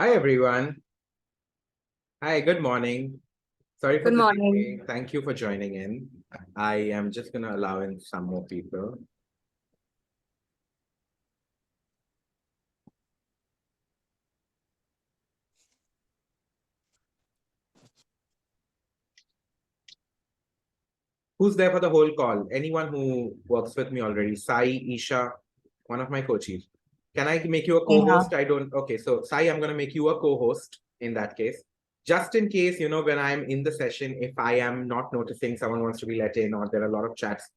Hi, everyone. Hi, good morning. Sorry for Good the morning. delay. Thank you for joining in. I am just going to allow in some more people. Who's there for the whole call? Anyone who works with me already? Sai, Isha, one of my coaches. Can I make you a Yeah. co-host? I don't. Okay, so Sai, I'm going to make you a co-host in that case. Just in case, when I'm in the session, if I am not noticing someone wants to be let in or there are a lot of chats,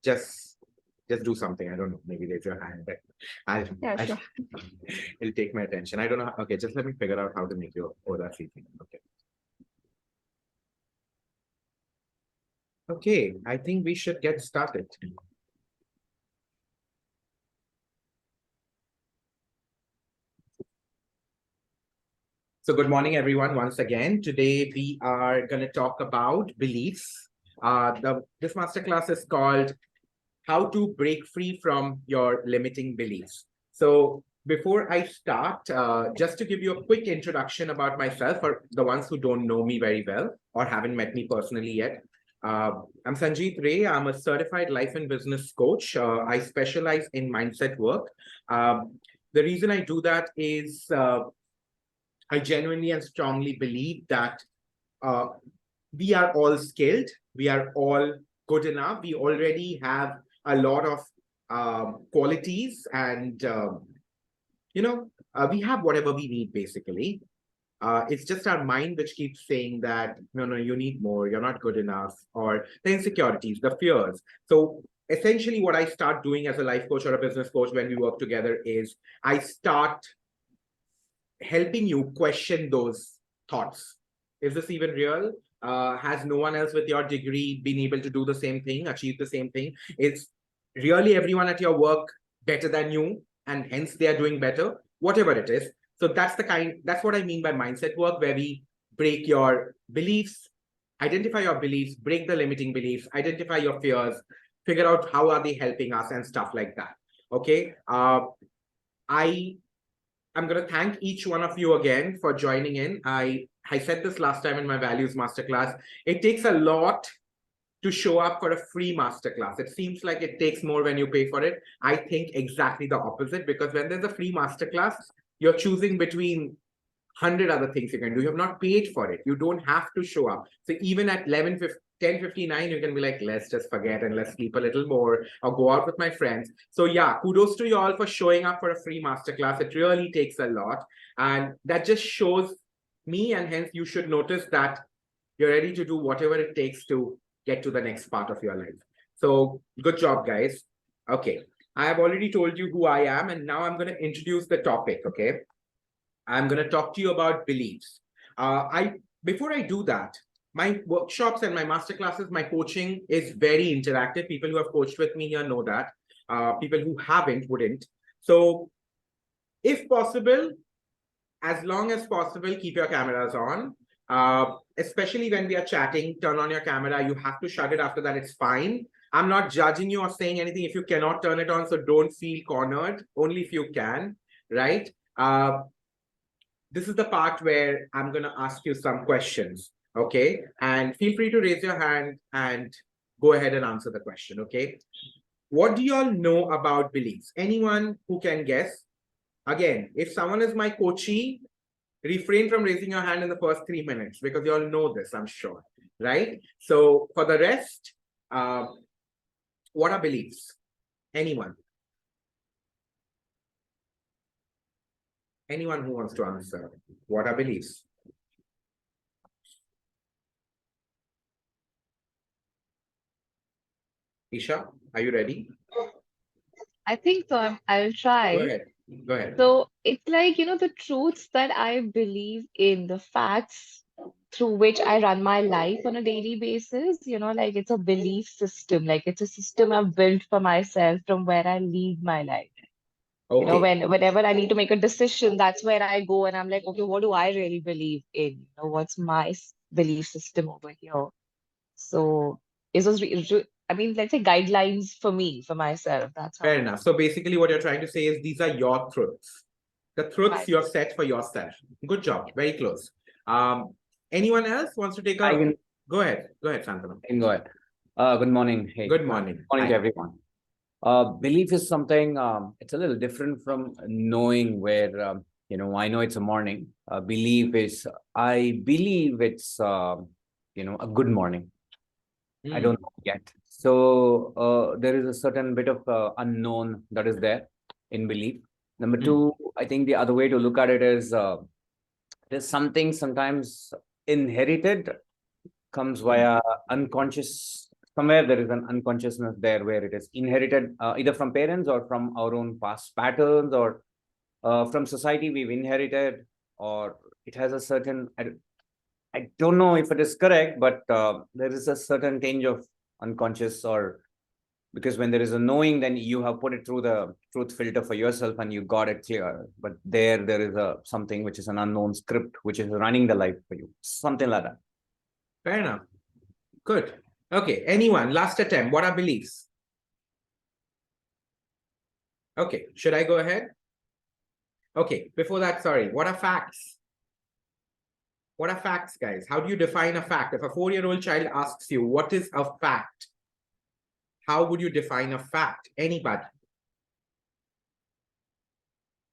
just just do something. I don't know. Maybe raise your hand, but Yeah, I sure. it'll take my attention. I don't know. Okay, just let me figure out how to make you. Oh, that's easy. Okay. Okay, I think we should get started. So good morning, everyone. Once again, today we are going to talk about beliefs. This masterclass is called "How to Break Free from Your Limiting Beliefs." So before I start, just to give you a quick introduction about myself for the ones who don't know me very well or haven't met me personally yet. I'm Sanjeev Ray. I'm a certified life and business coach. I specialize in mindset work. The reason I do that is I genuinely and strongly believe that uh, we are all skilled, we are all good enough, we already have a lot of qualities, and we have whatever we need basically. It's just our mind which keeps saying that no, no, you need more, you're not good enough, or the insecurities, the fears. So essentially, what I start doing as a life coach or a business coach when we work together is I start helping you question those thoughts. Is this even real? Has no one else with your degree been able to do the same thing, achieve the same thing? Is really everyone at your work better than you, and hence they are doing better? Whatever it is. So that's what I mean by mindset work, where we break your beliefs, identify your beliefs, break the limiting beliefs, identify your fears, figure out how are they helping us and stuff like that. Okay. I I'm going to thank each one of you again for joining in. I said this last time in my values masterclass. It takes a lot to show up for a free masterclass. It seems like it takes more when you pay for it. I think exactly the opposite, because when there's a free masterclass, you're choosing between 100 other things you can do. You have not paid for it. You don't have to show up. So even at 10:59, you can be like, let's just forget and let's sleep a little more or go out with my friends. So yeah, kudos to you all for showing up for a free masterclass. It really takes a lot. And that just shows me, and hence you should notice that you're ready to do whatever it takes to get to the next part of your life. So good job, guys. Okay. I have already told you who I am, and now I'm going to introduce the topic. Okay. I'm going to talk to you about beliefs. I Before I do that, my workshops and my masterclasses, my coaching is very interactive. People who have coached with me here know that. People who haven't wouldn't. So, if possible, as long as possible, keep your cameras on. Especially when we are chatting, turn on your camera. You have to shut it after that. It's fine. I'm not judging you or saying anything if you cannot turn it on. So don't feel cornered. Only if you can, right? This is the part where I'm going to ask you some questions. Okay. And feel free to raise your hand and go ahead and answer the question. Okay. What do you all know about beliefs? Anyone who can guess? Again, if someone is my coachee, refrain from raising your hand in the first 3 minutes because you all know this, I'm sure. Right. So for the rest, what are beliefs? Anyone? Anyone who wants to answer? What are beliefs? Isha, are you ready? I think so. I'll Go try. ahead. Go ahead. So it's like, the truths that I believe in, the facts through which I run my life on a daily basis, like it's a belief system, like it's a system I've built for myself from where I lead my life. Okay. Whenever I need to make a decision, that's where I go and I'm like, okay, what do I really believe in? What's my belief system over here? So it was, I mean, let's say guidelines for me, for myself. That's Fair how. enough. So basically, what you're trying to say is these are your truths. The truths Right. you have set for yourself. Good job. Very close. Anyone else wants to take I a... can, Go ahead. Go ahead, Santanu. I can go ahead. Good morning. Hey, Good morning. morning to Hi. everyone. Belief is something, it's a little different from knowing where, I know it's a morning. Belief is, I believe it's, a good morning. I don't know yet. So there is a certain bit of unknown that is there in belief. Number two, I think the other way to look at it is there's something sometimes inherited, comes via unconscious. Somewhere there is an unconsciousness there where it is inherited either from parents or from our own past patterns or from society we've inherited, or it has a certain, I don't know if it is correct, but there is a certain tinge of unconscious, or because when there is a knowing, then you have put it through the truth filter for yourself and you got it clear. But there is a something which is an unknown script which is running the life for you, something like that. Fair enough. Good. Okay. Anyone? Last attempt. What are beliefs? Okay. Should I go ahead? Okay. Before that, sorry. What are facts? What are facts, guys? How do you define a fact? If a 4-year-old child asks you, what is a fact? How would you define a fact? Anybody?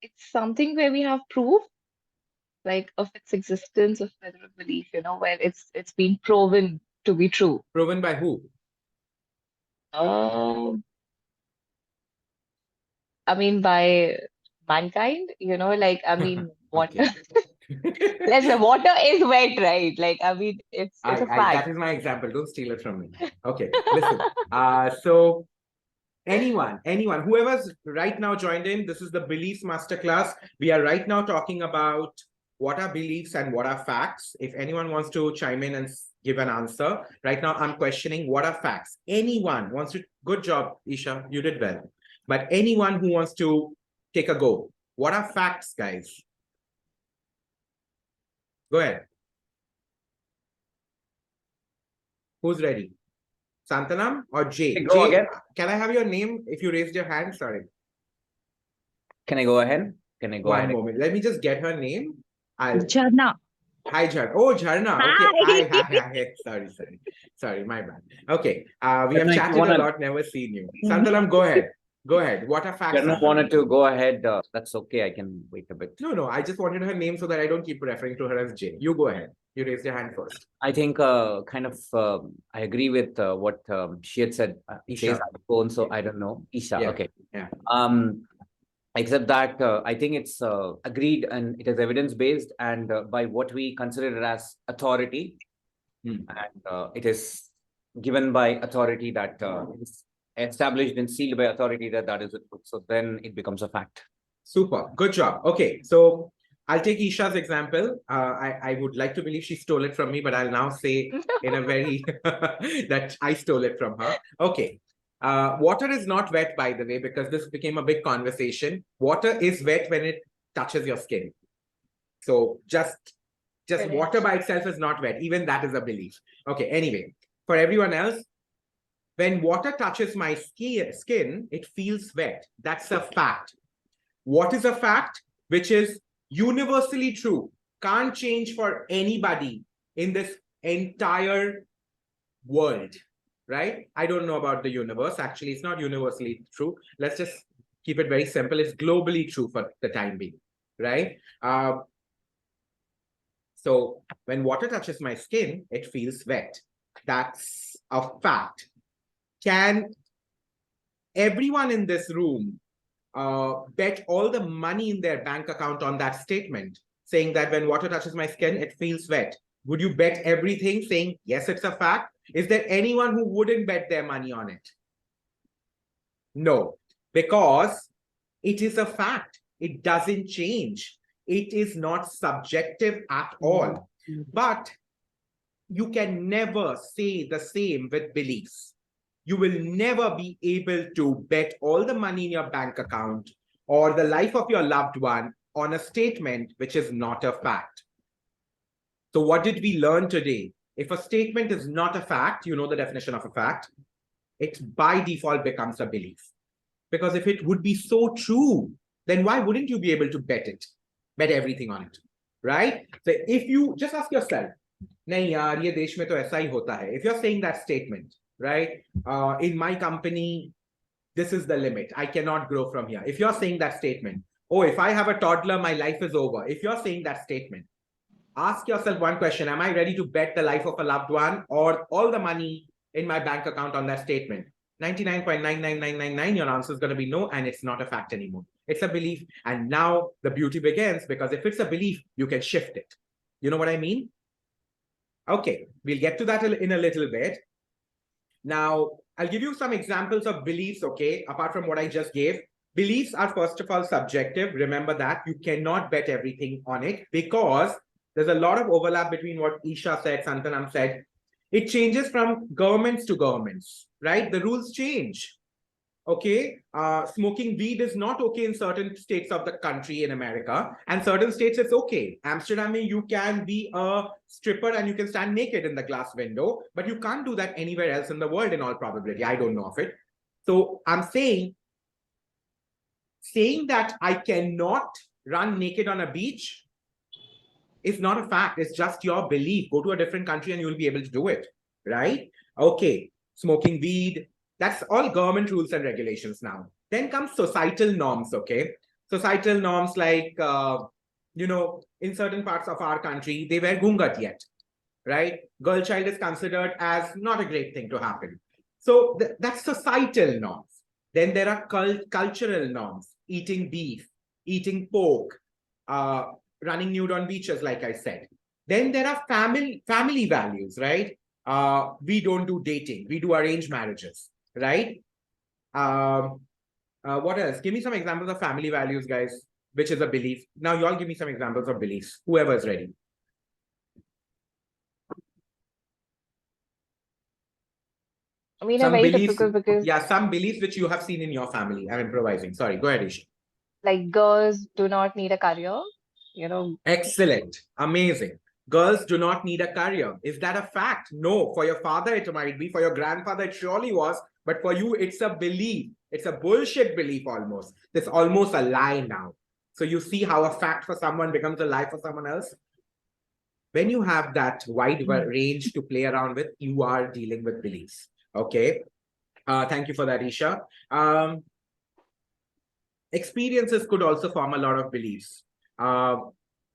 It's something where we have proof, like of its existence, of whether a belief, where it's been proven to be true. Proven by who? I mean, by mankind, water. Okay. Let's say water is wet, right? Like, I mean, it's a that fact. is my example. Don't steal it from me. Okay. Listen. So anyone, whoever's right now joined in, this is the Beliefs Masterclass. We are right now talking about what are beliefs and what are facts. If anyone wants to chime in and give an answer, right now I'm questioning what are facts. Anyone wants to, good job, Isha, you did well. But anyone who wants to take a go, what are facts, guys? Go ahead. Who's ready? Santanam or Jay? Hey, go Jay, again. can I have your name if you raised your hand? Sorry. Can I go ahead? Can I go One ahead? moment. Let me just get her name. Jharna. Hi, Jharna. Oh, Jharna. Okay. Hi. Sorry, my bad. Okay. We have chatted a lot, never seen you. Santanam, go ahead. Go ahead. What are facts? Jharna wanted to go ahead. That's okay. I can wait a bit. No. I just wanted her name so that I don't keep referring to her as Jay. You go ahead. You raised your hand first. I think I agree with what she had said. Isha. Says iPhone, so I don't know. Isha. Yeah. Okay. Yeah. Except that I think it's agreed and it is evidence-based and by what we consider it as authority. And it is given by authority that is established and sealed by authority that is it. So then it becomes a fact. Super. Good job. Okay. So I'll take Isha's example. I would like to believe she stole it from me, but I'll now say in a very that I stole it from her. Okay. Water is not wet, by the way, because this became a big conversation. Water is wet when it touches your skin. So just water by itself is not wet. Even that is a belief. Okay. Anyway, for everyone else, when water touches my skin, it feels wet. That's a fact. What is a fact? Which is universally true. Can't change for anybody in this entire world. Right? I don't know about the universe. Actually, it's not universally true. Let's just keep it very simple. It's globally true for the time being. Right? So when water touches my skin, it feels wet. That's a fact. Can everyone in this room bet all the money in their bank account on that statement, saying that when water touches my skin, it feels wet? Would you bet everything saying, yes, it's a fact? Is there anyone who wouldn't bet their money on it? No, because it is a fact. It doesn't change. It is not subjective at all. But you can never say the same with beliefs. You will never be able to bet all the money in your bank account or the life of your loved one on a statement which is not a fact. So what did we learn today? If a statement is not a fact, you know the definition of a fact, it by default becomes a belief. Because if it would be so true then why wouldn't you be able to bet it? Bet everything on it, right? So if you just ask yourself, नहीं यार ये देश में तो ऐसा ही होता है. If you're saying that statement, right? In my company, this is the limit. I cannot grow from here. If you're saying that statement, oh, if I have a toddler, my life is over. If you're saying that statement, ask yourself one question. Am I ready to bet the life of a loved one or all the money in my bank account on that statement? 99.99999, your answer is going to be no, and it's not a fact anymore. It's a belief. And now the beauty begins, because if it's a belief, you can shift it. You know what I mean? Okay, we'll get to that in a little bit. Now, I'll give you some examples of beliefs, okay, apart from what I just gave. Beliefs are, first of all, subjective. Remember that. You cannot bet everything on it, because there's a lot of overlap between what Isha said, Santanam said. It changes from governments to governments, right? The rules change. Okay, smoking weed is not okay in certain states of the country in America, and certain states it's okay. Amsterdam, you can be a stripper and you can stand naked in the glass window, but you can't do that anywhere else in the world in all probability. I don't know of it. So I'm saying that I cannot run naked on a beach is not a fact. It's just your belief. Go to a different country and you'll be able to do it, right? Okay, smoking weed, that's all government rules and regulations now. Then comes societal norms, okay? Societal norms like, in certain parts of our country, they wear gungat yet, right? Girl child is considered as not a great thing to happen. So that's societal norms. Then there are cultural norms, eating beef, eating pork, running nude on beaches, like I said. Then there are family values, right? We don't do dating, we do arranged marriages, right? What else? Give me some examples of family values, guys, which is a belief. Now, you all give me some examples of beliefs, whoever is ready. I mean, Some very beliefs, typical, because yeah, some beliefs which you have seen in your family. I'm improvising. Sorry, go ahead, Isha. like girls do not need a career, you know. Excellent. Amazing. Girls do not need a career. Is that a fact? No. For your father, it might be. For your grandfather, it surely was. But for you, it's a belief. It's a bullshit belief almost. It's almost a lie now. So you see how a fact for someone becomes a lie for someone else? When you have that wide range to play around with, you are dealing with beliefs. Okay. Thank you for that, Isha. Experiences could also form a lot of beliefs.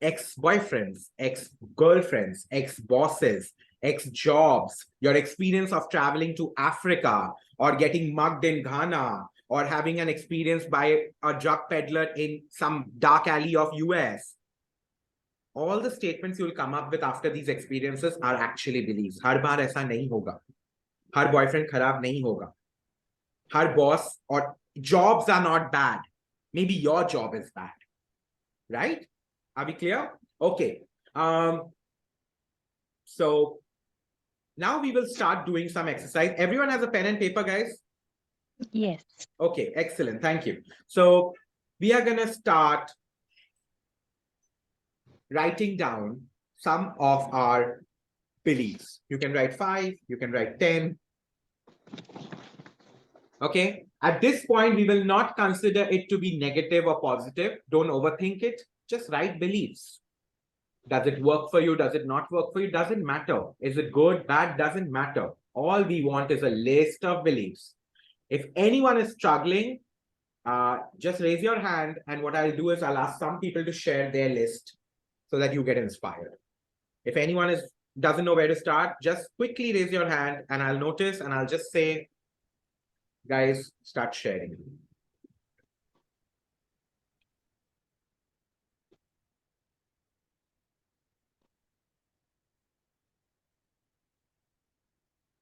Ex-boyfriends, ex-girlfriends, ex-bosses, ex-jobs, your experience of traveling to Africa or getting mugged in Ghana or having an experience by a drug peddler in some dark alley of US. All the statements you'll come up with after these experiences are actually beliefs. हर बार ऐसा नहीं होगा. हर boyfriend खराब नहीं होगा. Her boss or jobs are not bad. Maybe your job is bad, right? Are we clear? Okay. So now we will start doing some exercise. Everyone has a pen and paper, guys? Yes. Okay, excellent. Thank you. So we are going to start writing down some of our beliefs. You can write 5, you can write 10. Okay. At this point, we will not consider it to be negative or positive. Don't overthink it. Just write beliefs. Does it work for you? Does it not work for you? Doesn't matter. Is it good, bad? Doesn't matter. All we want is a list of beliefs. If anyone is struggling, just raise your hand. And what I'll do is I'll ask some people to share their list so that you get inspired. If anyone doesn't know where to start, just quickly raise your hand and I'll notice and I'll just say, guys, start sharing.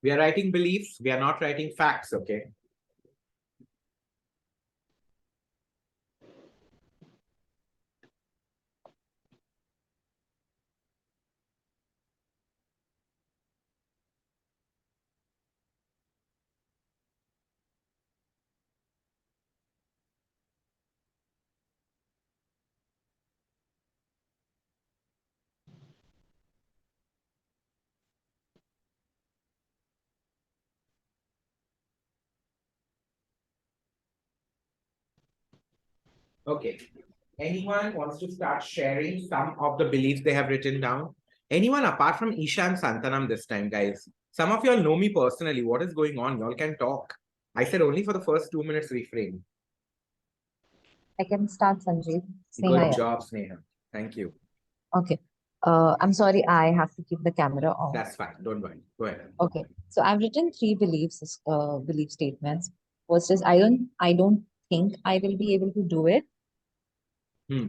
We are writing beliefs. We are not writing facts, okay? Okay. Anyone wants to start sharing some of the beliefs they have written down? Anyone apart from Isha and Santanam this time, guys? Some of y'all know me personally. What is going on? Y'all can talk. I said only for the first 2 minutes refrain. I can start, Sanjeev. Good Sneha. job, Sneha. Thank you. Okay. I'm sorry, I have to keep the camera on. That's fine. Don't worry. Go ahead. Okay. So I've written three belief statements. First is I don't think I will be able to do it. Hmm.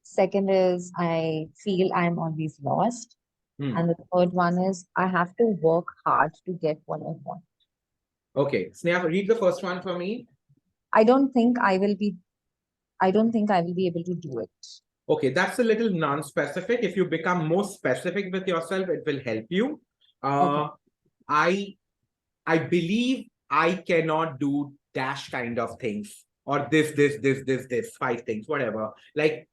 Second is I feel I'm always lost. Hmm. And the third one is I have to work hard to get what I want. Okay. Sneha, read the first one for me. I don't think I will be able to do it. Okay, that's a little non-specific. If you become more specific with yourself, it will help you. Okay. I believe I cannot do dash kind of things or this, 5 things, whatever. Like,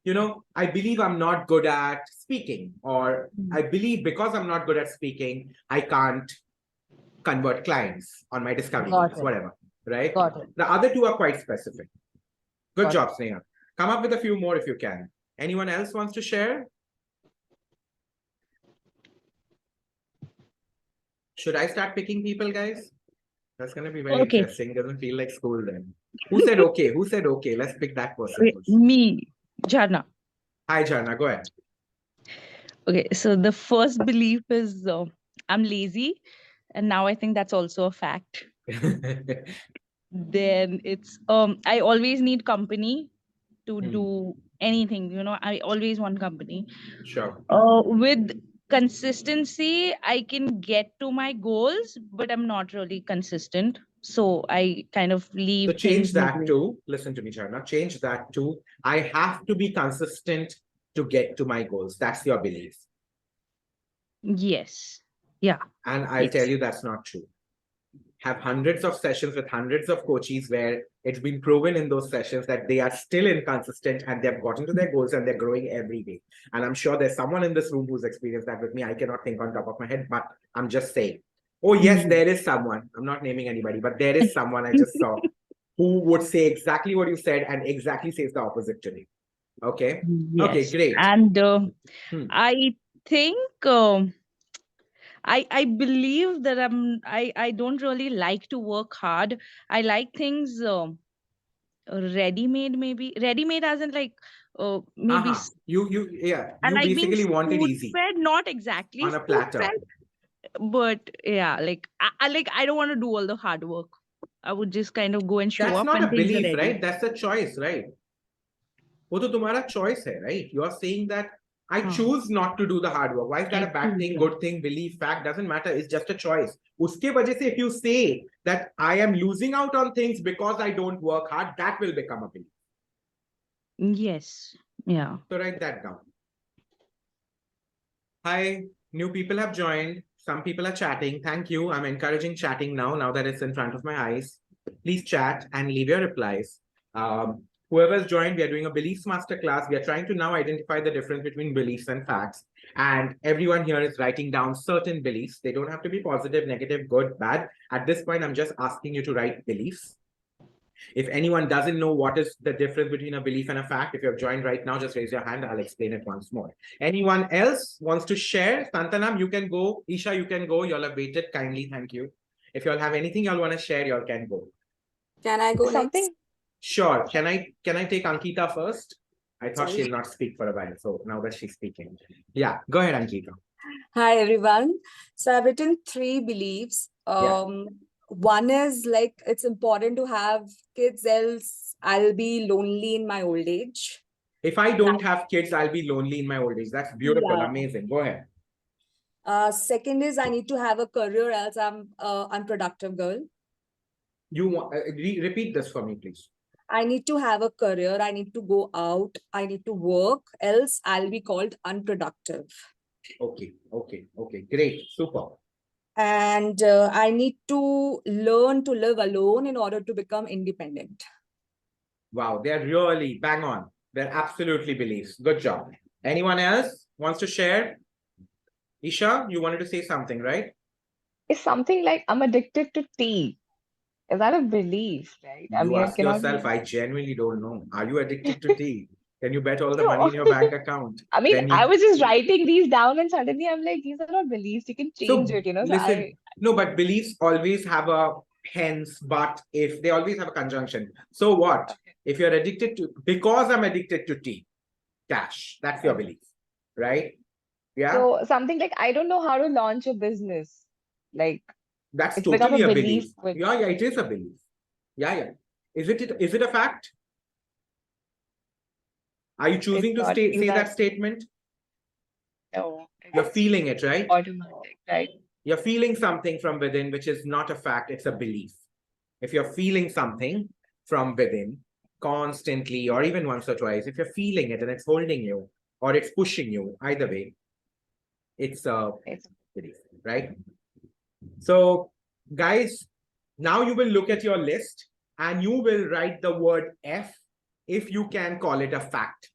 I believe I'm not good at speaking, or I believe because I'm not good at speaking, I can't convert clients on my discovery Got calls, it. whatever. Right? Got it. The other two are quite specific. Good Got job, Sneha. Come up with a few more if you can. Anyone else wants to share? Should I start picking people, guys? That's going to be very Okay. interesting. Doesn't feel like school then. Who said okay? Who said okay? Let's pick that person Okay, first. me, Jharna. Hi, Jana. Go ahead. Okay, so the first belief is I'm lazy, and now I think that's also a fact. Then it's I always need company to do anything. I always want company. Sure. With consistency, I can get to my goals, but I'm not really consistent. So I kind of leave So change things that midway. to, listen to me, Jana. Change that to, I have to be consistent to get to my goals. That's your belief. Yes. Yeah. And I'll Yes. tell you that's not true. Have hundreds of sessions with hundreds of coaches where it's been proven in those sessions that they are still inconsistent and they've gotten to their goals and they're growing every day. And I'm sure there's someone in this room who's experienced that with me. I cannot think on top of my head, but I'm just saying. Oh, yes, there is someone. I'm not naming anybody, but there is someone I just saw who would say exactly what you said and exactly says the opposite to me. Okay. Okay, Yes. great. And Hmm. I think I believe that I don't really like to work hard. I like things ready-made, maybe ready-made as in like maybe Uh-huh. Yeah, I you like being basically want it easy spoon-fed, not exactly on a platter. spoon-fed, but yeah, like I don't want to do all the hard work. I would just kind of go and show That's up not a and things are belief, ready. right? That's a choice, right? वो तो तुम्हारा choice है, right? You are saying that I choose not to do the hard work. Why is that I a bad choose thing, not. good thing, belief, fact? Doesn't matter. It's just a choice. उसके वजह से, if you say that I am losing out on things because I don't work hard, that will become a belief. Yes. Yeah. So write that down. Hi, new people have joined. Some people are chatting. Thank you. I'm encouraging chatting now that it's in front of my eyes. Please chat and leave your replies. Whoever's joined, we are doing a beliefs masterclass. We are trying to now identify the difference between beliefs and facts. And everyone here is writing down certain beliefs. They don't have to be positive, negative, good, bad. At this point, I'm just asking you to write beliefs. If anyone doesn't know what is the difference between a belief and a fact, if you have joined right now, just raise your hand. I'll explain it once more. Anyone else wants to share? Santanam, you can go. Isha, you can go. Y'all have waited kindly. Thank you. If y'all have anything y'all want to share, y'all can go. Can I go next? Something Sure. Can I take Ankita first? I thought Sorry. she'll not speak for a while. So now that she's speaking. Yeah, go ahead, Ankita. Hi, everyone. So I've written three beliefs. One is like it's important to have kids, else I'll be lonely in my old age. If I don't have kids, I'll be lonely in my old age. That's beautiful. Yeah. Amazing. Go ahead. Second is I need to have a career, else I'm unproductive girl. You want repeat this for me, please. I need to have a career. I need to go out. I need to work, else I'll be called unproductive. Okay. Great. Super. And I need to learn to live alone in order to become independent. Wow, they're really bang on. They're absolutely beliefs. Good job. Anyone else wants to share? Isha, you wanted to say something, right? is something like I'm addicted to tea. Is that a belief, right? I You mean, it ask cannot yourself, be. I genuinely don't know. Are you addicted to tea? Can you bet all the money No. in your bank account? I mean, Then I you was just writing these down and suddenly I'm like, these are not beliefs. You can change so it, So listen, no, but beliefs always have a hence, but if they always have a conjunction. So what? Okay. If you're addicted to, because I'm addicted to tea, cash, that's your Okay. belief, right? Yeah, So something like I don't know how to launch a business. Like that's it's become a totally a belief belief. with Yeah, it is a belief. Yeah. Is it a fact? Are you it's choosing to not. Is say that that statement? no, You're it's feeling it, right? automatic, right? You're feeling something from within, which is not a fact, it's a belief. If you're feeling something from within constantly, or even once or twice, if you're feeling it and it's holding you or it's pushing you, either way, it's a It's belief, right? So, guys, now you will look at your list and you will write the word F if you can call it a fact.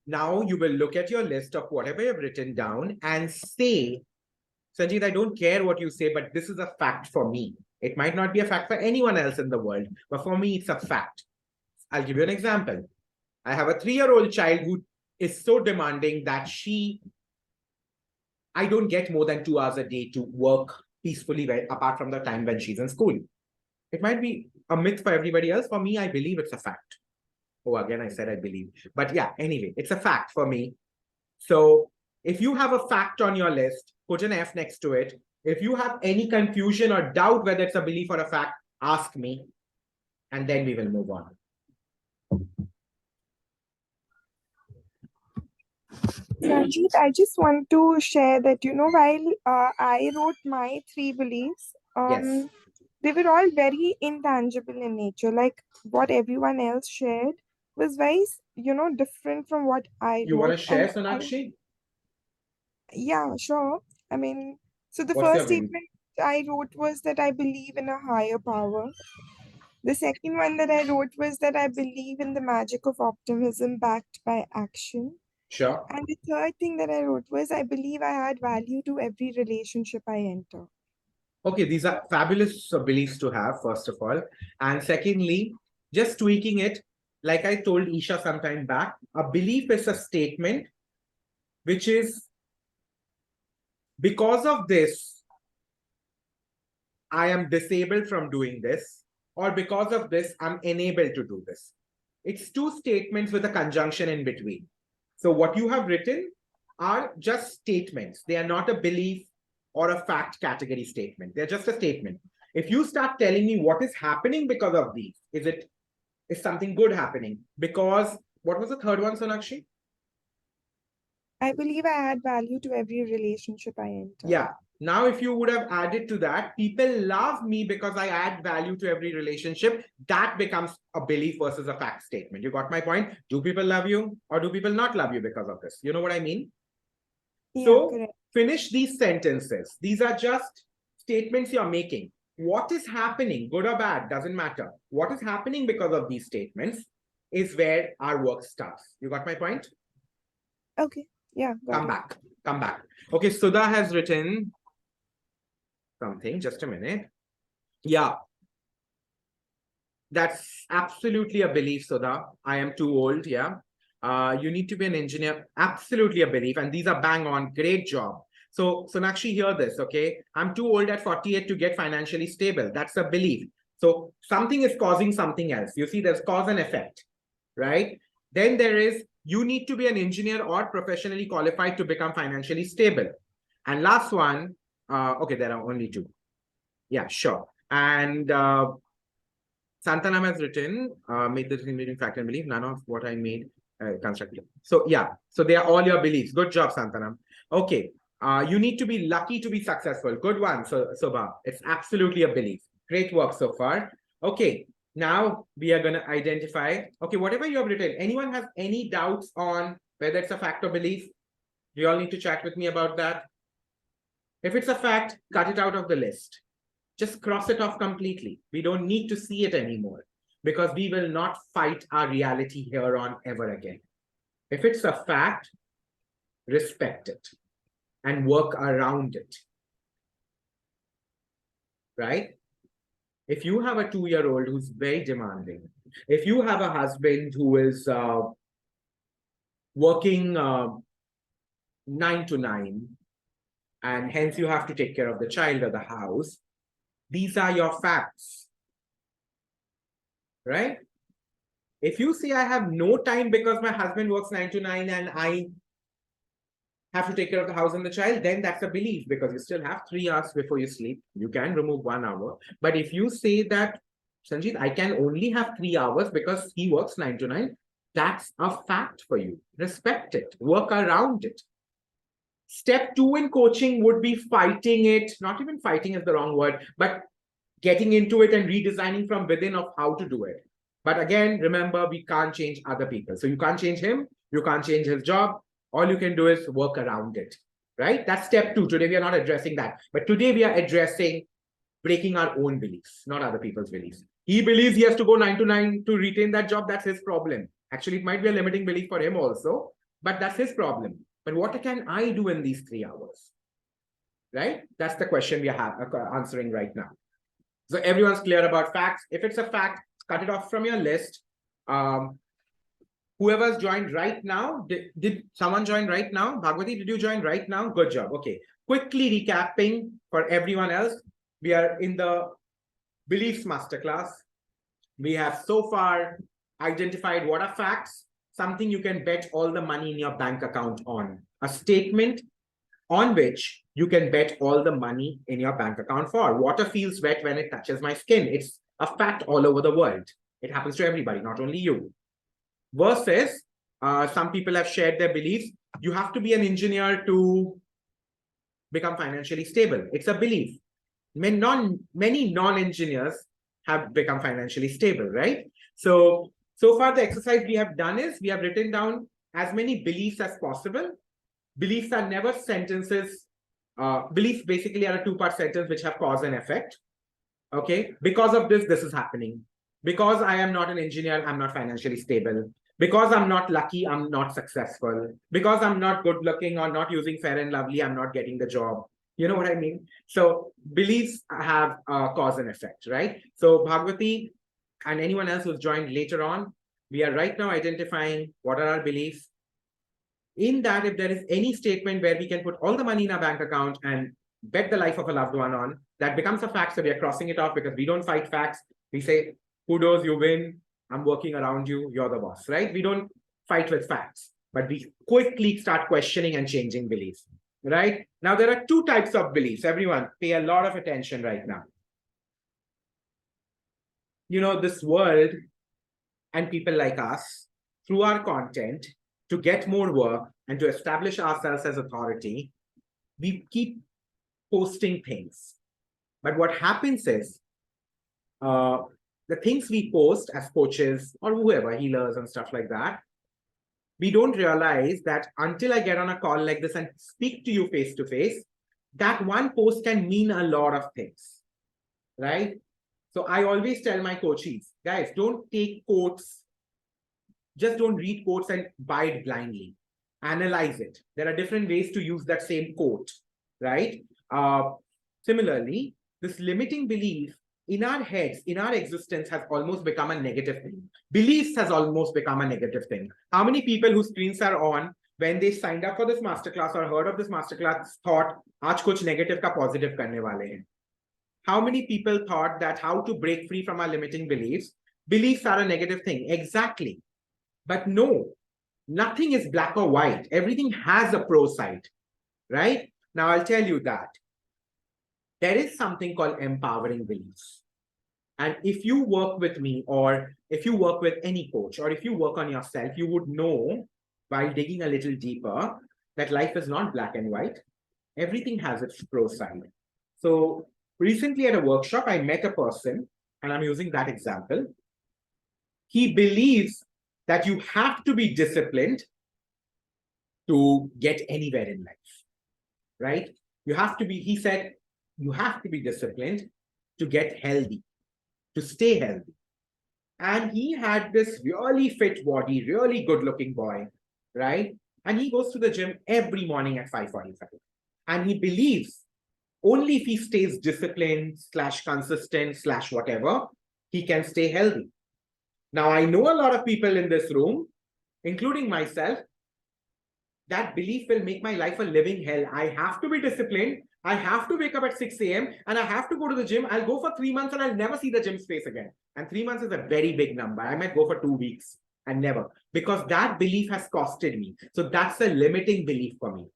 Now you will look at your list of whatever you've written down and say, Sanjeev, I don't care what you say, but this is a fact for me. It might not be a fact for anyone else in the world, but for me, it's a fact. I'll give you an example. I have a 3-year-old child who is so demanding that I don't get more than 2 hours a day to work peacefully, apart from the time when she's in school. It might be a myth for everybody else. For me, I believe it's a fact. Oh, again, I said I believe. But yeah, anyway, it's a fact for me. So if you have a fact on your list, put an F next to it. If you have any confusion or doubt whether it's a belief or a fact, ask me, and then we will move on. Sanjeev, I just want to share that, while I wrote my 3 beliefs, Yes. they were all very intangible in nature. Like what everyone else shared was very, different from what I You want to wrote. share, I, Sonakshi? yeah, sure. I mean, so the What's your first belief? statement I wrote was that I believe in a higher power. The second one that I wrote was that I believe in the magic of optimism backed by action. Sure. And the third thing that I wrote was I believe I add value to every relationship I enter. Okay, these are fabulous beliefs to have, first of all. And secondly, just tweaking it, like I told Isha sometime back, a belief is a statement which is, because of this, I am disabled from doing this, or because of this, I'm enabled to do this. It's two statements with a conjunction in between. So what you have written are just statements. They are not a belief or a fact category statement. They're just a statement. If you start telling me what is happening because of these, is something good happening? Because what was the third one, Sonakshi? I believe I add value to every relationship I enter. Yeah. Now, if you would have added to that, people love me because I add value to every relationship, that becomes a belief versus a fact statement. You got my point? Do people love you or do people not love you because of this? You know what I mean? Yeah, So correct. finish these sentences. These are just statements you're making. What is happening, good or bad, doesn't matter. What is happening because of these statements is where our work starts. You got my point? Okay. Yeah, got Come it. back. Come back. Okay, Sudha has written something. Just a minute. Yeah. That's absolutely a belief, Sudha. I am too old. Yeah. You need to be an engineer. Absolutely a belief. And these are bang on. Great job. So, Sonakshi, hear this, okay? I'm too old at 48 to get financially stable. That's a belief. So, something is causing something else. You see, there's cause and effect, right? Then there is, you need to be an engineer or professionally qualified to become financially stable. And last one, okay, there are only two. Yeah, sure. And Santanam has written, made the meeting fact and belief, none of what I made constructive. So yeah, so they are all your beliefs. Good job, Santanam. Okay, you need to be lucky to be successful. Good one, Sobha. It's absolutely a belief. Great work so far. Okay, now we are going to identify, okay, whatever you have written, anyone has any doubts on whether it's a fact or belief? You all need to chat with me about that. If it's a fact, cut it out of the list. Just cross it off completely. We don't need to see it anymore because we will not fight our reality here on ever again. If it's a fact, respect it and work around it. right? If you have a 2-year-old who's very demanding, if you have a husband who is working 9 to 9, and hence you have to take care of the child or the house, these are your facts, right? If you say I have no time because my husband works 9 to 9 and I have to take care of the house and the child, then that's a belief because you still have 3 hours before you sleep. You can remove 1 hour. But if you say that, Sanjeev, I can only have 3 hours because he works 9 to 9, that's a fact for you. Respect it, work around it. Step 2 in coaching would be fighting it. Not even fighting is the wrong word, but getting into it and redesigning from within of how to do it. But again, remember, we can't change other people. So you can't change him. You can't change his job. All you can do is work around it, right? That's step 2. Today, we are not addressing that. But today, we are addressing breaking our own beliefs, not other people's beliefs. He believes he has to go 9 to 9 to retain that job. That's his problem. Actually, it might be a limiting belief for him also, but that's his problem. But what can I do in these 3 hours? Right? That's the question we are answering right now. So everyone's clear about facts. If it's a fact, cut it off from your list. Whoever's joined right now, did someone join right now? Bhagwati, did you join right now? Good job. Okay. Quickly recapping for everyone else. We are in the Beliefs Masterclass. We have so far identified what are facts, something you can bet all the money in your bank account on, a statement on which you can bet all the money in your bank account for. Water feels wet when it touches my skin. It's a fact all over the world. It happens to everybody, not only you. Versus, some people have shared their beliefs. You have to be an engineer to become financially stable. It's a belief. Many non-engineers have become financially stable, right? So far the exercise we have done is we have written down as many beliefs as possible. Beliefs are never sentences. Beliefs basically are a 2-part sentence which have cause and effect. Okay, because of this is happening. Because I am not an engineer, I'm not financially stable. Because I'm not lucky, I'm not successful. Because I'm not good looking or not using Fair and Lovely, I'm not getting the job. You know what I mean? So beliefs have cause and effect, right? So Bhagwati and anyone else who's joined later on, we are right now identifying what are our beliefs. In that, if there is any statement where we can put all the money in our bank account and bet the life of a loved one on, that becomes a fact. So we are crossing it off because we don't fight facts. We say, kudos, you win. I'm working around you. You're the boss, right? We don't fight with facts, but we quickly start questioning and changing beliefs, right? Now, there are 2 types of beliefs. Everyone, pay a lot of attention right now. You know, this world and people like us, through our content, to get more work and to establish ourselves as authority, we keep posting things. But what happens is, the things we post as coaches or whoever, healers and stuff like that, we don't realize that until I get on a call like this and speak to you face to face, that one post can mean a lot of things, right? So I always tell my coaches, guys, don't take quotes. Just don't read quotes and buy it blindly. Analyze it. There are different ways to use that same quote, right? Similarly, this limiting belief in our heads, in our existence has almost become a negative thing. Beliefs has almost become a negative thing. How many people whose screens are on, when they signed up for this masterclass or heard of this masterclass, thought, aaj kuch negative ka positive karne wale hain? How many people thought that how to break free from our limiting beliefs? Beliefs are a negative thing. Exactly. But no, nothing is black or white. Everything has a pro side, right? Now, I'll tell you that there is something called empowering beliefs. And if you work with me, or if you work with any coach, or if you work on yourself, you would know by digging a little deeper that life is not black and white. Everything has its pro side. So recently at a workshop, I met a person, and I'm using that example. He believes that you have to be disciplined to get anywhere in life, right? You have to be, he said, you have to be disciplined to get healthy, to stay healthy. And he had this really fit body, really good looking boy, right? And he goes to the gym every morning at 5:45. And he believes, Only if he stays disciplined / consistent / whatever, he can stay healthy. Now, I know a lot of people in this room, including myself, that belief will make my life a living hell. I have to be disciplined. I have to wake up at 6 a.m. and I have to go to the gym. I'll go for 3 months and I'll never see the gym space again. And 3 months is a very big number. I might go for 2 weeks and never, because that belief has costed me. So that's a limiting belief for me.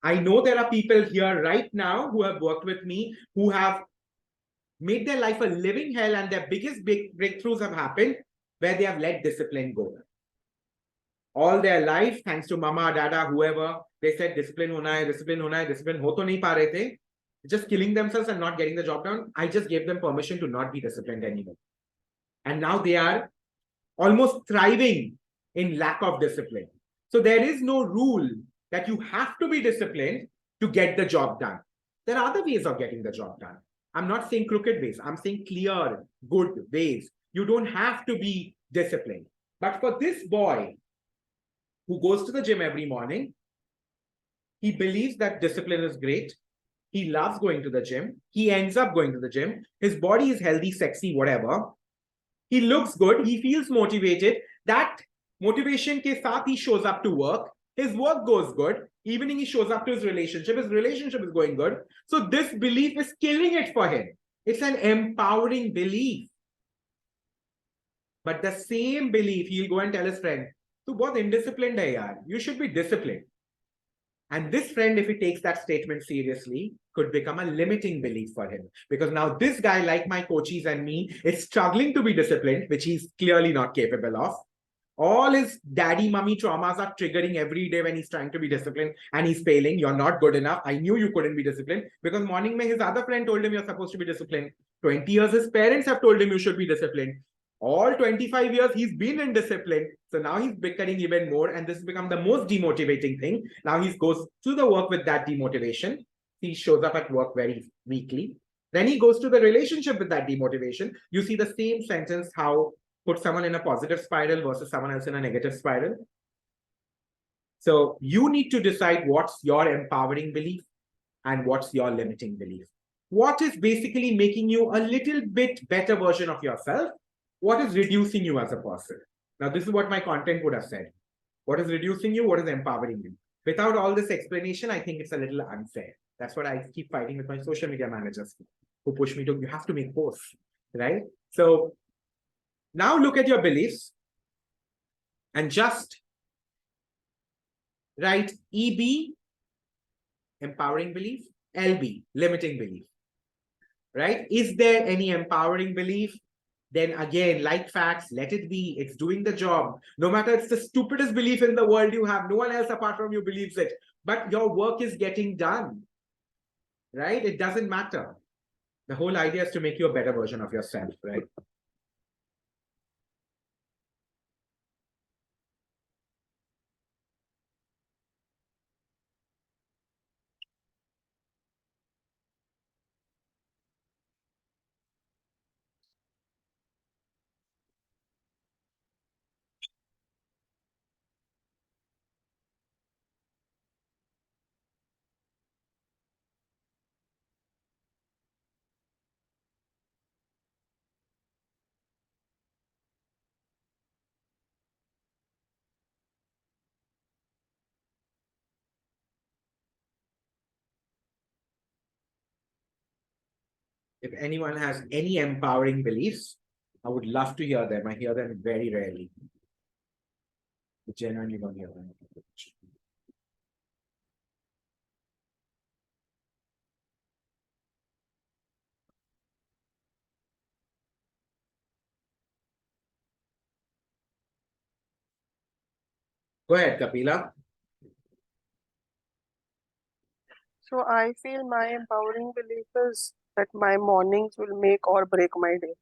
I know there are people here right now who have worked with me, who have made their life a living hell, and their biggest big breakthroughs have happened where they have let discipline go. All their life, thanks to mama, dada, whoever, they said discipline hona hai, discipline hona hai, discipline ho to nahi pa rahe the, just killing themselves and not getting the job done. I just gave them permission to not be disciplined anymore. And now they are almost thriving in lack of discipline. So there is no rule that you have to be disciplined to get the job done. There are other ways of getting the job done. I'm not saying crooked ways. I'm saying clear, good ways. You don't have to be disciplined. But for this boy who goes to the gym every morning, he believes that discipline is great. He loves going to the gym. He ends up going to the gym. His body is healthy, sexy, whatever. He looks good. He feels motivated. That motivation ke saath he shows up to work. His work goes good. Evening he shows up to his relationship. His relationship is going good. So this belief is killing it for him. It's an empowering belief. But the same belief, he'll go and tell his friend, "Tu bahut indisciplined hai yaar. You should be disciplined." And this friend, if he takes that statement seriously, could become a limiting belief for him. Because now this guy, like my coaches and me, is struggling to be disciplined, which he's clearly not capable of. All his daddy, mummy traumas are triggering every day when he's trying to be disciplined and he's failing. You're not good enough. I knew you couldn't be disciplined, because morning mein his other friend told him you're supposed to be disciplined. 20 years his parents have told him you should be disciplined. All 25 years he's been in discipline. So now he's becoming even more, and this has become the most demotivating thing. Now he goes to the work with that demotivation. He shows up at work very weakly. Then he goes to the relationship with that demotivation. You see the same sentence, how put someone in a positive spiral versus someone else in a negative spiral. So you need to decide what's your empowering belief and what's your limiting belief. What is basically making you a little bit better version of yourself? What is reducing you as a person? Now, this is what my content would have said. What is reducing you? What is empowering you? Without all this explanation, I think it's a little unfair. That's what I keep fighting with my social media managers who push me to, you have to make posts, right? So now look at your beliefs and just write EB, empowering belief, LB, limiting belief, right? Is there any empowering belief? Then again, like facts, let it be. It's doing the job. No matter it's the stupidest belief in the world you have, no one else apart from you believes it. But your work is getting done, right? It doesn't matter. The whole idea is to make you a better version of yourself, right? If anyone has any empowering beliefs, I would love to hear them. I hear them very rarely. I genuinely don't hear them. Go ahead, Kapila. So I feel my empowering belief is that my mornings will make or break my day.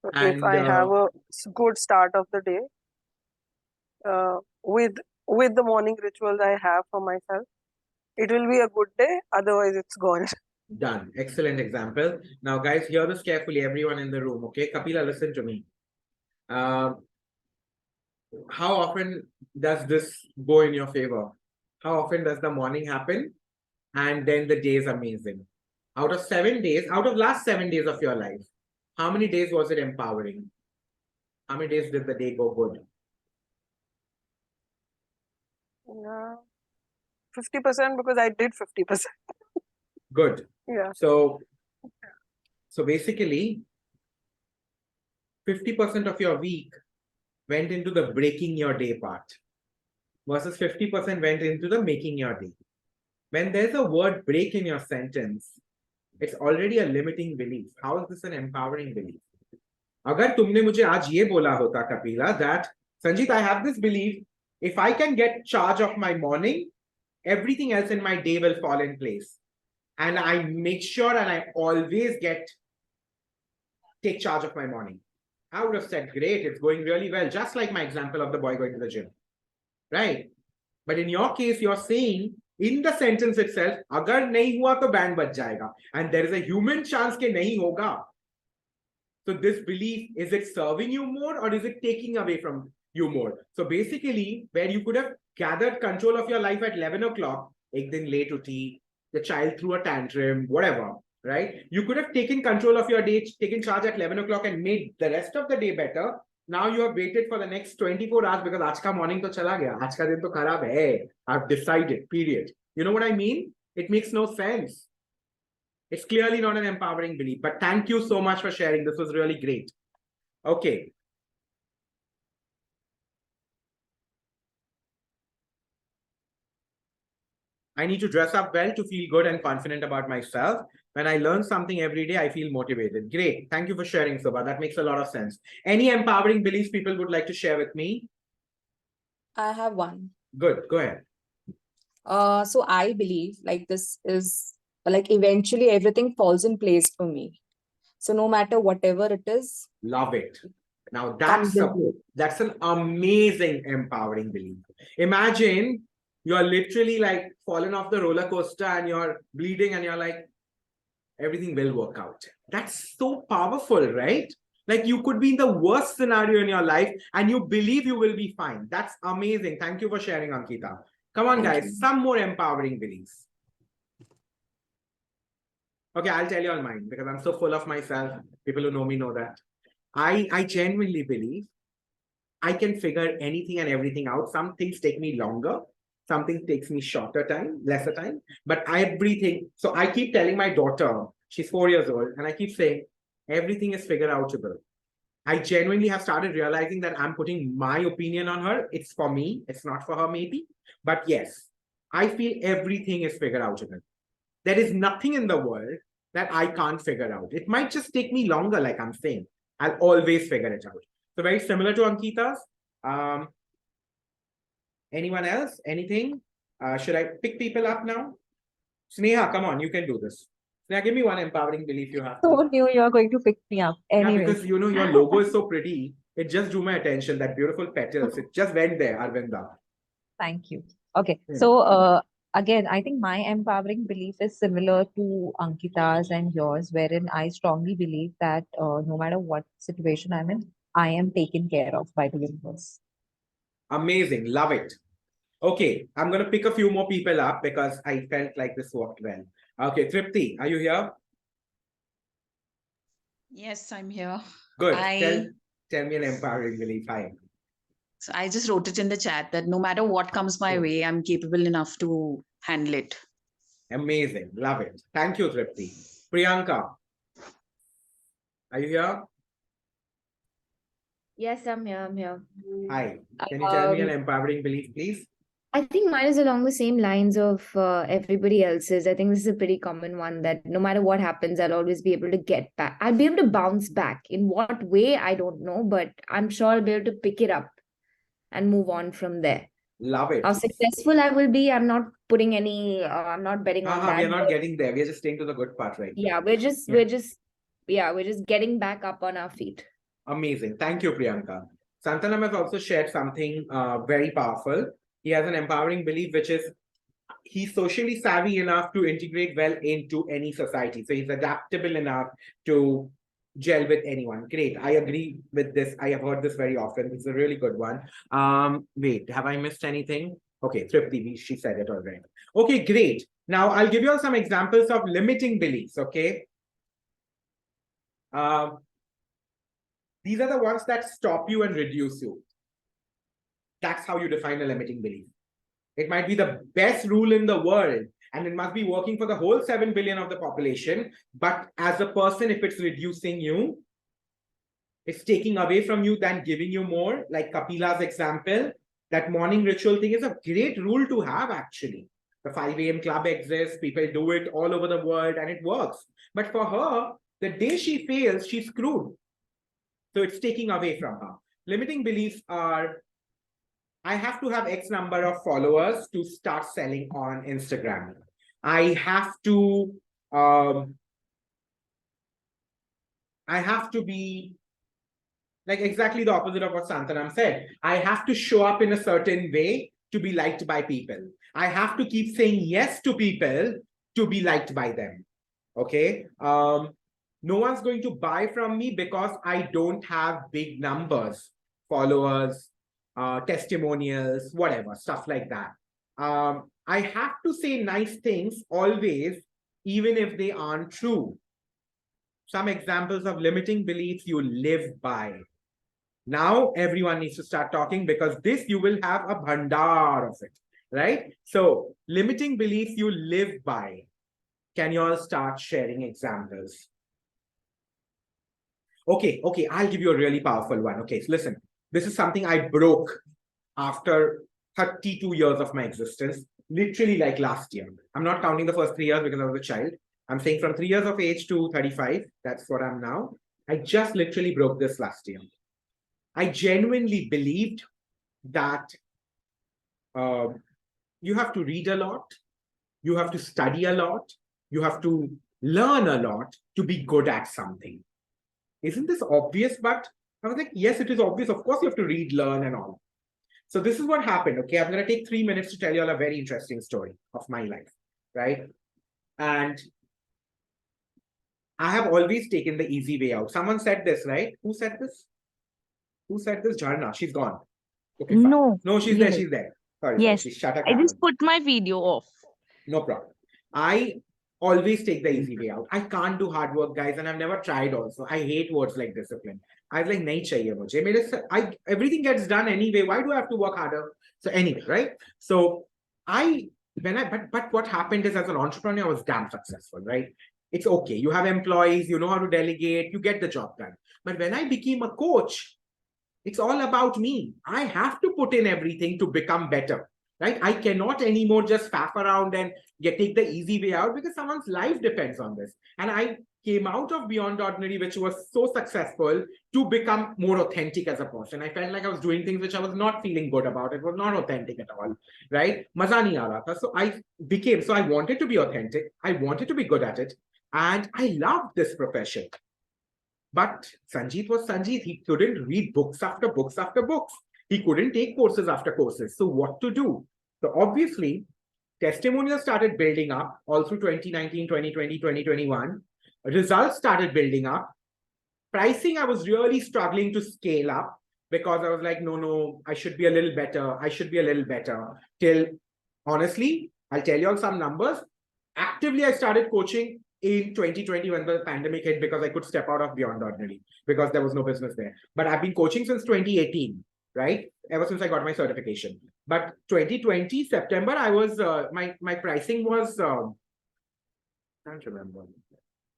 So if And I have a good start of the day with the morning rituals I have for myself, it will be a good day. Otherwise, it's gone. done. Excellent example. Now, guys, hear this carefully, everyone in the room, okay? Kapila, listen to me. How often does this go in your favor? How often does the morning happen and then the day is amazing. Out of 7 days, out of last 7 days of your life, how many days was it empowering? How many days did the day go good? Yeah, 50% because I did 50%. Good. Yeah. So basically, 50% of your week went into the breaking your day part versus 50% went into the making your day. When there's a word break in your sentence, it's already a limiting belief. How is this an empowering belief? अगर तुमने मुझे आज ये बोला होता Kapila that Sanjit, I have this belief, if I can get charge of my morning, everything else in my day will fall in place. And I make sure and I always take charge of my morning. I would have said, great, it's going really well, just like my example of the boy going to the gym. Right? But in your case, you're saying in the sentence itself, agar nahi hua to band baj jayega. And there is a human chance ke nahi hoga. So this belief, is it serving you more or is it taking away from you more? So basically, where you could have gathered control of your life at 11 o'clock, ek din late uthi, the child threw a tantrum, whatever, right? You could have taken control of your day, taken charge at 11 o'clock and made the rest of the day better. Now you have waited for the next 24 hours because aaj ka morning to chala gaya, aaj ka din to kharab hai. I've decided, period. You know what I mean? It makes no sense. It's clearly not an empowering belief, but thank you so much for sharing. This was really great. Okay. I need to dress up well to feel good and confident about myself. When I learn something every day, I feel motivated. Great. Thank you for sharing, Subha. That makes a lot of sense. Any empowering beliefs people would like to share with me? I have one. Good. Go ahead. So I believe like this is like eventually everything falls in place for me. So no matter whatever it is, Love it. Now comes that's an amazing empowering belief. Imagine you're literally like fallen off the roller coaster and you're bleeding and you're like, everything will work out. That's so powerful, right? Like you could be in the worst scenario in your life and you believe you will be fine. That's amazing. Thank you for sharing, Ankita. Come on, Thank guys, you. some more empowering beliefs. Okay, I'll tell you all mine because I'm so full of myself. People who know me know that. I genuinely believe I can figure anything and everything out. Some things take me longer. Some things takes me shorter time, lesser time. But everything. So I keep telling my daughter, she's 4 years old, and I keep saying, everything is figure outable. I genuinely have started realizing that I'm putting my opinion on her. It's for me. It's not for her, maybe. But yes, I feel everything is figure outable. There is nothing in the world that I can't figure out. It might just take me longer, like I'm saying. I'll always figure it out. So very similar to Ankita's. Anyone else? Anything? Should I pick people up now? Sneha, come on, you can do this. Sneha, give me one empowering belief you have. So knew you are going to pick me up. Yeah, Anyways. because you know your logo is so pretty. It just drew my attention. That beautiful petals. It just went there, Arvinda. Thank you. Okay. Yeah. So again, I think my empowering belief is similar to Ankita's and yours, wherein I strongly believe that no matter what situation I'm in, I am taken care of by the universe. Amazing. Love it. Okay, I'm going to pick a few more people up because I felt like this worked well. Okay, Tripti, are you here? Yes, I'm here. Good. I Tell me an empowering belief. Hi. so I just wrote it in the chat that no matter what comes my Cool. way, I'm capable enough to handle it. Amazing. Love it. Thank you, Tripti. Priyanka, are you here? Yes, I'm here. I'm here. Hi. Can you tell me an Um, empowering belief, please? I think mine is along the same lines of everybody else's. I think this is a pretty common one that no matter what happens, I'll always be able to get back. I'll be able to bounce back. In what way, I don't know, but I'm sure I'll be able to pick it up and move on from there. Love it. How successful I will be, I'm not putting any, I'm not betting on We that. are not but getting there. We are just staying to the good part right now. yeah, we're just getting back up on our feet. Amazing. Thank you, Priyanka. Santanam has also shared something very powerful. He has an empowering belief, which is he's socially savvy enough to integrate well into any society. So he's adaptable enough to gel with anyone. Great. I agree with this. I have heard this very often. It's a really good one. Wait, have I missed anything? Okay, Tripti, she said it already. Okay, great. Now, I'll give you all some examples of limiting beliefs, okay? These are the ones that stop you and reduce you. That's how you define a limiting belief. It might be the best rule in the world, and it must be working for the whole 7 billion of the population. But as a person, if it's reducing you, it's taking away from you than giving you more, like Kapila's example, that morning ritual thing is a great rule to have, actually. The 5 a.m. club exists, people do it all over the world, and it works. But for her, the day she fails, she's screwed. So it's taking away from her. Limiting beliefs are, I have to have X number of followers to start selling on Instagram. I have to be like exactly the opposite of what Santanam said. I have to show up in a certain way to be liked by people. I have to keep saying yes to people to be liked by them. Okay. No one's going to buy from me because I don't have big numbers, followers, testimonials, whatever, stuff like that. I have to say nice things always, even if they aren't true. Some examples of limiting beliefs you live by. Now everyone needs to start talking, because this you will have a bhandar of it, right? So limiting beliefs you live by. Can you all start sharing examples? Okay, I'll give you a really powerful one. Okay, so listen, this is something I broke after 32 years of my existence, literally like last year. I'm not counting the first 3 years because I was a child. I'm saying from 3 years of age to 35, that's what I'm now. I just literally broke this last year. I genuinely believed that you have to read a lot, you have to study a lot, you have to learn a lot to be good at something. Isn't this obvious? But I was like, yes, it is obvious. Of course, you have to read, learn, and all. So this is what happened. Okay, I'm going to take 3 minutes to tell you all a very interesting story of my life, right? And I have always taken the easy way out. Someone said this, right? Who said this? Who said this? Jharna. She's gone. Okay, fine. No, she's there. Yes. She's there. Sorry, Yes. she shut her I camera. just put my video off. No problem. I always take the easy way out. I can't do hard work, guys, and I've never tried also. I hate words like discipline. I was like, nahi chahiye mujhe. Everything gets done anyway. Why do I have to work harder? So anyway, right? So but what happened is, as an entrepreneur, I was damn successful, right? It's okay. You have employees, you know how to delegate, you get the job done. But when I became a coach, it's all about me. I have to put in everything to become better, right? I cannot anymore just faff around and take the easy way out, because someone's life depends on this. And I came out of Beyond Ordinary, which was so successful, to become more authentic as a person. I felt like I was doing things which I was not feeling good about. It was not authentic at all, right? Maza nahi aa raha tha. So I wanted to be authentic. I wanted to be good at it. And I loved this profession. But Sanjeet was Sanjeet. He couldn't read books after books after books. He couldn't take courses after courses. So what to do? So obviously, testimonials started building up all through 2019, 2020, 2021. Results started building up. Pricing, I was really struggling to scale up, because I was like, no, I should be a little better. I should be a little better. Till, honestly, I'll tell you all some numbers. Actively, I started coaching in 2020 when the pandemic hit, because I could step out of Beyond Ordinary because there was no business there. But I've been coaching since 2018, right? Ever since I got my certification. But 2020, September, I was, my pricing was, can't remember.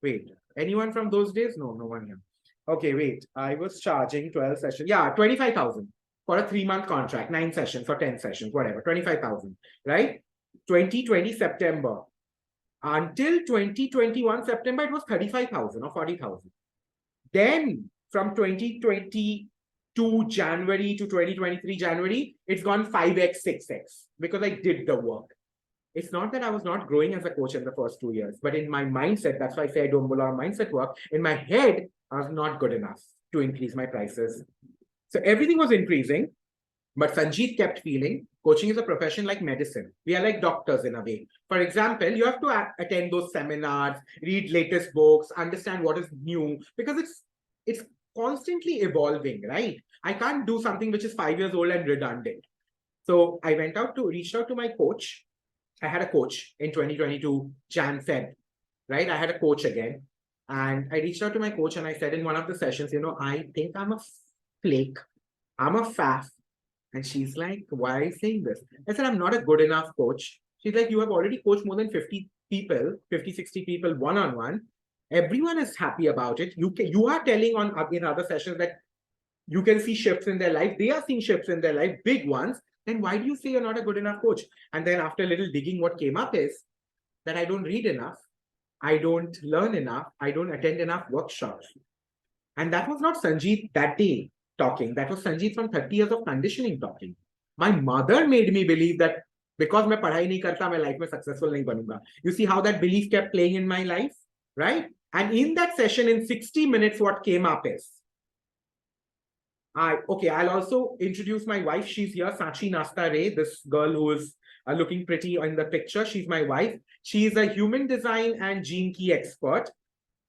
Wait, anyone from those days? No one here. Okay, wait, I was charging 12 sessions. Yeah, 25,000 for a 3-month contract, 9 sessions or 10 sessions, whatever, 25,000, right? 2020, September. Until 2021 September, it was 35,000 or 40,000. Then from 2022 January to 2023 January, it's gone 5x, 6x, because I did the work. It's not that I was not growing as a coach in the first 2 years, but in my mindset, that's why I say I don't believe mindset work. In my head, I was not good enough to increase my prices. So everything was increasing. But Sanjeet kept feeling coaching is a profession like medicine. We are like doctors in a way. For example, you have to attend those seminars, read latest books, understand what is new, because it's constantly evolving, right? I can't do something which is 5 years old and redundant. So I reached out to my coach, I had a coach in 2022, Jan Feb, right? I had a coach again. And I reached out to my coach and I said in one of the sessions, I think I'm a flake. I'm a faff. And she's like, why are you saying this? I said, I'm not a good enough coach. She's like, you have already coached more than 50 people, 50, 60 people one-on-one. Everyone is happy about it. You are telling in other sessions that you can see shifts in their life. They are seeing shifts in their life, big ones. Then why do you say you're not a good enough coach? And then after a little digging, what came up is that I don't read enough. I don't learn enough. I don't attend enough workshops. And that was not Sanjeev that day talking. That was Sanjeev from 30 years of conditioning talking. My mother made me believe that because मैं पढ़ाई नहीं करता, मैं life में successful नहीं बनूंगा. You see how that belief kept playing in my life, right? And in that session, in 60 minutes, what came up is, I'll also introduce my wife. She's here, Sachi Nasta Ray, this girl who is looking pretty in the picture. She's my wife. She's a human design and gene key expert.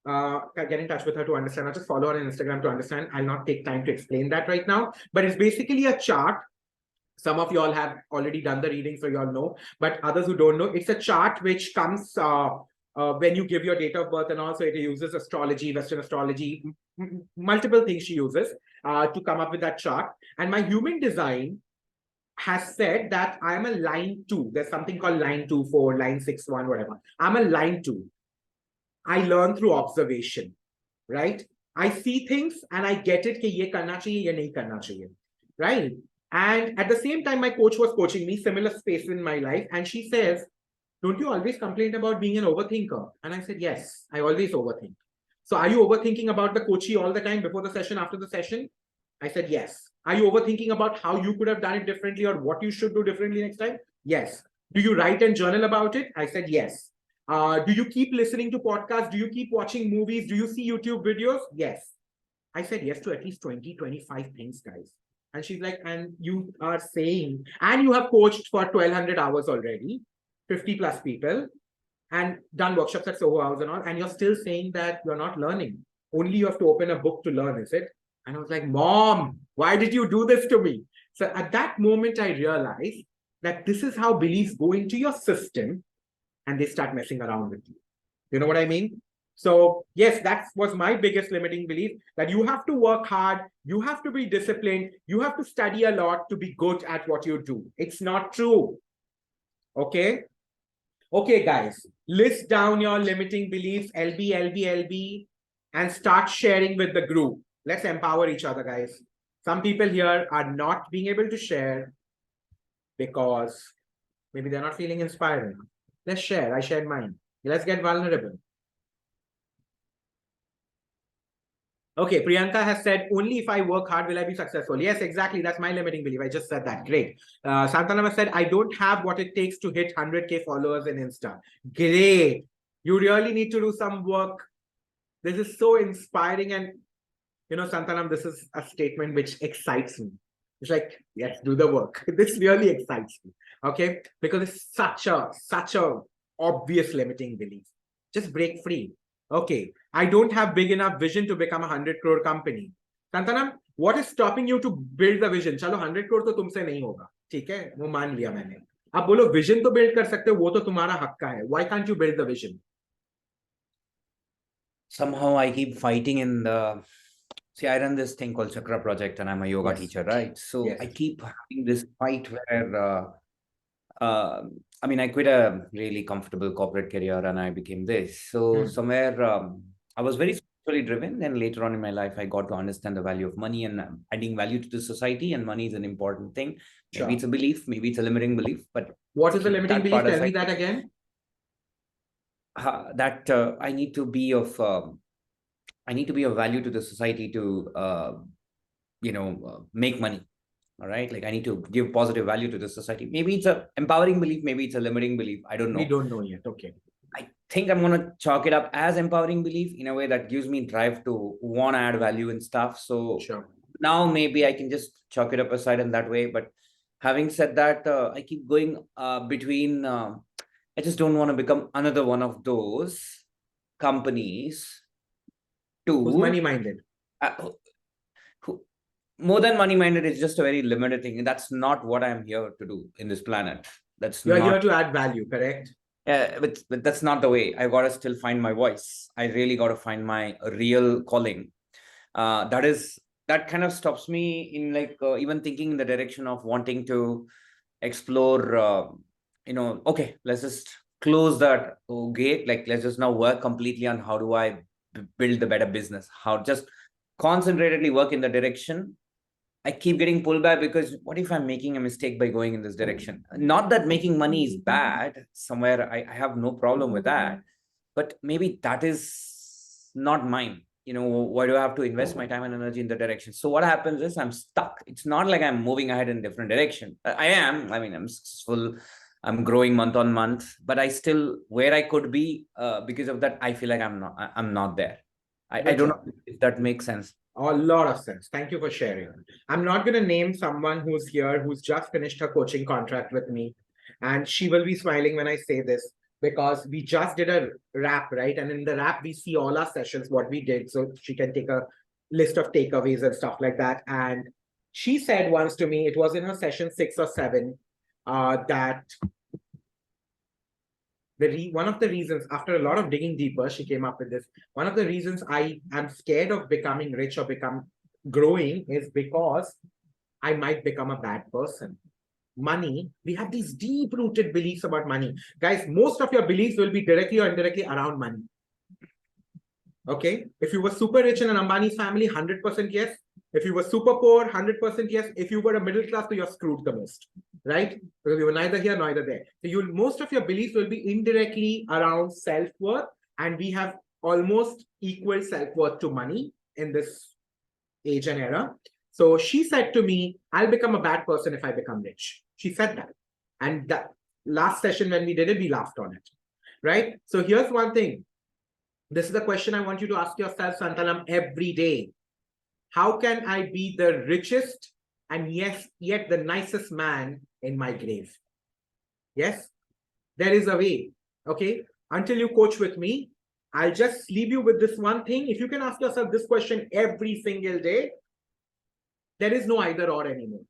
Get in touch with her to understand. I'll just follow her on Instagram to understand. I'll not take time to explain that right now. But it's basically a chart. Some of you all have already done the reading, so you all know. But others who don't know, it's a chart which comes when you give your date of birth, and also it uses astrology, Western astrology, multiple things she uses to come up with that chart. And my human design has said that I'm a line 2. There's something called line 2, 4, line 6, 1, whatever. I'm a line 2. I learn through observation, right? I see things and I get it, ki ye karna chahiye, ye nahi karna chahiye, right? And at the same time, my coach was coaching me, similar space in my life. And she says, don't you always complain about being an overthinker? And I said, yes, I always overthink. So are you overthinking about the coachee all the time, before the session, after the session? I said, yes. Are you overthinking about how you could have done it differently or what you should do differently next time? Yes. Do you write and journal about it? I said, yes. Do you keep listening to podcasts? Do you keep watching movies? Do you see YouTube videos? Yes. I said yes to at least 20, 25 things, guys. And she's like, and you are saying, and you have coached for 1,200 hours already, 50 plus people, and done workshops at Soho House and all, and you're still saying that you're not learning. Only you have to open a book to learn, is it? And I was like, Mom, why did you do this to me? So at that moment, I realized that this is how beliefs go into your system and they start messing around with you. You know what I mean? So yes, that was my biggest limiting belief, that you have to work hard, you have to be disciplined, you have to study a lot to be good at what you do. It's not true. Okay? Okay, guys, list down your limiting beliefs, LB, and start sharing with the group. Let's empower each other, guys. Some people here are not being able to share because maybe they're not feeling inspired enough. Let's share. I shared mine. Let's get vulnerable. Okay, Priyanka has said, only if I work hard will I be successful. Yes, exactly. That's my limiting belief. I just said that. Great. Santanama said, I don't have what it takes to hit 100K followers in Insta. Great. You really need to do some work. This is so inspiring. And, Santanam, this is a statement which excites me. It's like, yes, do the work. This really excites me. Okay, because it's such a obvious limiting belief. Just break free. Okay, I don't have big enough vision to become a 100 crore company. Santanam, what is stopping you to build the vision? Chalo 100 crore तो तुमसे नहीं होगा, ठीक है? वो मान लिया मैंने. अब बोलो vision तो build कर सकते हो, वो तो तुम्हारा हक का है. Why can't you build the vision? Somehow I keep fighting in the. See, I run this thing called Chakra Project, and I'm a yoga Yes. teacher, right? So Yes. I keep having this fight where. I mean, I quit a really comfortable corporate career and I became this. So somewhere I was very spiritually driven. Then later on in my life, I got to understand the value of money and adding value to the society. And money is an important thing. Maybe it's a belief, maybe it's a limiting belief. But what is the limiting belief? Tell me that again. That I need to be of value to the society to make money. All right, like I need to give positive value to the society. Maybe it's a empowering belief, maybe it's a limiting belief. I don't know. We don't know yet. Okay. I think I'm gonna chalk it up as empowering belief in a way that gives me drive to want to add value and stuff. So sure. Now maybe I can just chalk it up aside in that way. But having said that, I keep going between. I just don't want to become another one of those companies. Who's money-minded? More than money-minded is just a very limited thing. And that's not what I'm here to do in this planet. That's You're not. here to add value, correct? Yeah, but that's not the way. I gotta still find my voice. I really gotta find my real calling. That kind of stops me in like even thinking in the direction of wanting to explore. Okay, let's just close that gate. Like, let's just now work completely on how do I build the better business. How just concentratedly work in the direction. I keep getting pulled back because what if I'm making a mistake by going in this direction? Not that making money is bad. Somewhere I have no problem with that, but maybe that is not mine. Why do I have to invest my time and energy in the direction? So what happens is I'm stuck. It's not like I'm moving ahead in different direction. I am. I mean, I'm successful. I'm growing month on month, but I still where I could be because of that. I feel like I'm not there. I don't know if that makes sense. A lot of sense. Thank you for sharing. I'm not going to name someone who's here who's just finished her coaching contract with me. And she will be smiling when I say this because we just did a wrap, right? And in the wrap, we see all our sessions, what we did. So she can take a list of takeaways and stuff like that. And she said once to me, it was in her session 6 or 7, that one of the reasons, after a lot of digging deeper, she came up with this. One of the reasons I am scared of becoming rich or growing is because I might become a bad person. Money, we have these deep-rooted beliefs about money. Guys, most of your beliefs will be directly or indirectly around money. Okay? If you were super rich in an Ambani's family, 100% yes. If you were super poor, 100% yes. If you were a middle class, so you're screwed the most. Right? Because you were neither here, neither there. So most of your beliefs will be indirectly around self-worth, and we have almost equal self-worth to money in this age and era. So she said to me, I'll become a bad person if I become rich. She said that. And that last session when we did it, we laughed on it. Right? So here's one thing. This is the question I want you to ask yourself, Santalam, every day. How can I be the richest and yet the nicest man in my grave? Yes, there is a way. Okay, until you coach with me, I'll just leave you with this one thing. If you can ask yourself this question every single day, there is no either or anymore.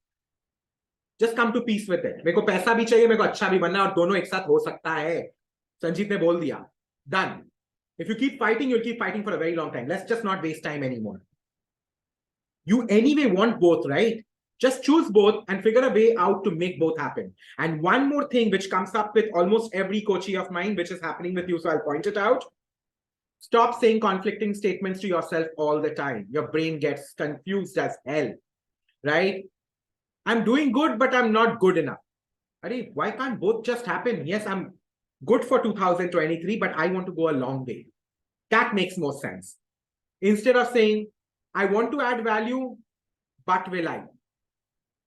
Just come to peace with it. मेरे को पैसा भी चाहिए, मेरे को अच्छा भी बनना है, और दोनों एक साथ हो सकता है. संजीत ने बोल दिया. Done. If you keep fighting, you'll keep fighting for a very long time. Let's just not waste time anymore. You anyway want both, right? Just choose both and figure a way out to make both happen. And one more thing which comes up with almost every coachee of mine, which is happening with you, so I'll point it out. Stop saying conflicting statements to yourself all the time. Your brain gets confused as hell, right? I'm doing good, but I'm not good enough. Why can't both just happen? Yes, I'm good for 2023, but I want to go a long way. That makes more sense. Instead of saying, I want to add value, but will I?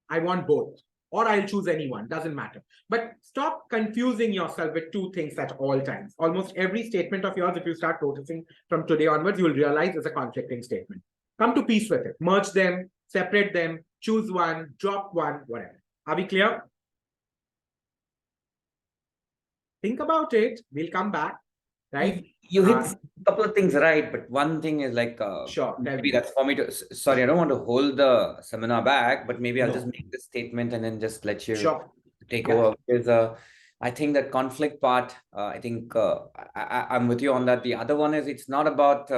I want both. Or I'll choose anyone, doesn't matter. But stop confusing yourself with two things at all times. Almost every statement of yours, if you start noticing from today onwards, you'll realize it's a conflicting statement. Come to peace with it. Merge them, separate them, choose one, drop one, whatever. Are we clear? Think about it. We'll come back, right? You hit a couple of things right, but one thing is like, sure, maybe that's for me to, sorry, I don't want to hold the seminar back, but maybe I'll just make this statement and then just let you take over. Because I think that conflict part, I think I'm with you on that. The other one is it's not about,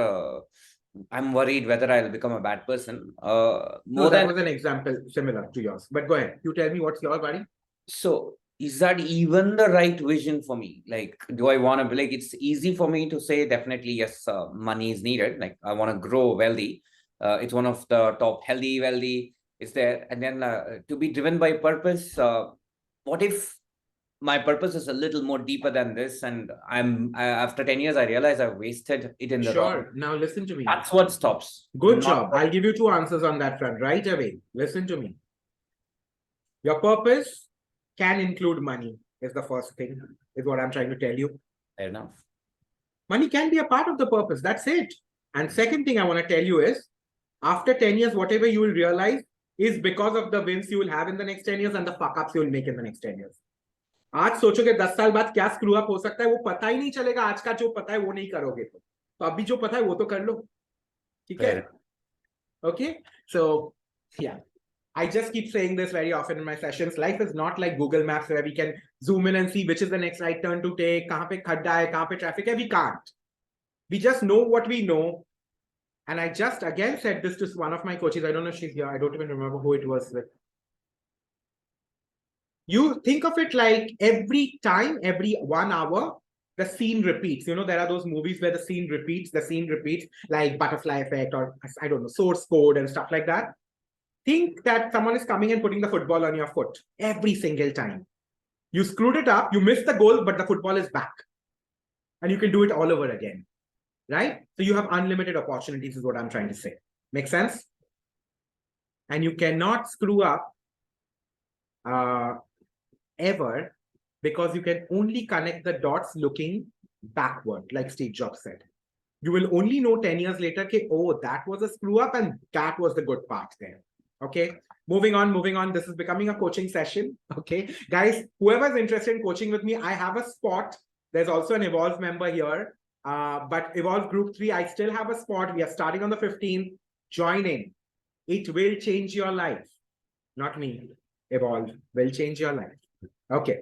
I'm worried whether I'll become a bad person. That was an example similar to yours. But go ahead. You tell me what's your worry. So is that even the right vision for me? Like, do I want to be like, it's easy for me to say, definitely, yes, money is needed. Like, I want to grow wealthy. It's one of the top wealthy is there. And then to be driven by purpose, what if my purpose is a little more deeper than this? And after 10 years, I realize I've wasted it in the wrong. Now listen to me. That's what stops. Good job. I'll give you 2 answers on that front right away. Listen to me. Your purpose can include money is the first thing, is what I'm trying to tell you. Fair enough. Money can be a part of the purpose. That's it. And second thing I want to tell you is, after 10 years, whatever you will realize is because of the wins you will have in the next 10 years and the fuck-ups you will make in the next 10 years. आज सोचोगे 10 साल बाद क्या screw up हो सकता है, वो पता ही नहीं चलेगा. आज का जो पता है वो नहीं करोगे तो अभी जो पता है वो तो कर लो. ठीक है? Okay? So, yeah. I just keep saying this very often in my sessions. Life is not like Google Maps where we can zoom in and see which is the next right turn to take, kahan pe khadda hai, kahan pe traffic hai. We can't. We just know what we know. And I just again said this to one of my coaches. I don't know if she's here. I don't even remember who it was with. You think of it like every time, every 1 hour, the scene repeats. You know, there are those movies where the scene repeats, like Butterfly Effect or I don't know, Source Code and stuff like that. Think that someone is coming and putting the football on your foot every single time. You screwed it up, you missed the goal, but the football is back. And you can do it all over again, right? So you have unlimited opportunities is what I'm trying to say. Make sense? And you cannot screw up ever because you can only connect the dots looking backward, like Steve Jobs said. You will only know 10 years later, okay, oh, that was a screw up and that was the good part there. Okay, moving on. This is becoming a coaching session. Okay, guys, whoever's interested in coaching with me, I have a spot. There's also an Evolve member here. But Evolve Group 3, I still have a spot. We are starting on the 15th. Join in. It will change your life. Not me. Evolve will change your life. Okay.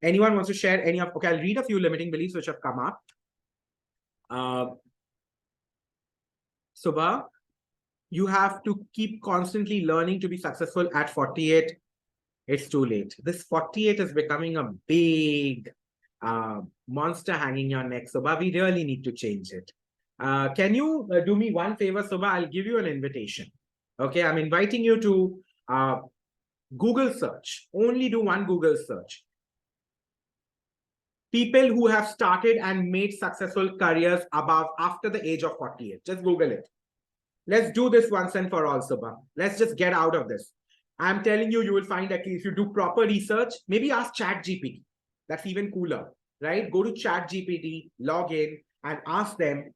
Anyone wants to share any of? Okay, I'll read a few limiting beliefs which have come up. Subha, you have to keep constantly learning to be successful at 48. It's too late. This 48 is becoming a big monster hanging your neck. Subha, we really need to change it. Can you do me one favor, Subha? I'll give you an invitation. Okay, I'm inviting you to Google search. Only do one Google search. People who have started and made successful careers after the age of 48. Just Google it. Let's do this once and for all, Subha. Let's just get out of this. I'm telling you, you will find that if you do proper research, maybe ask ChatGPT. That's even cooler, right? Go to ChatGPT, log in, and ask them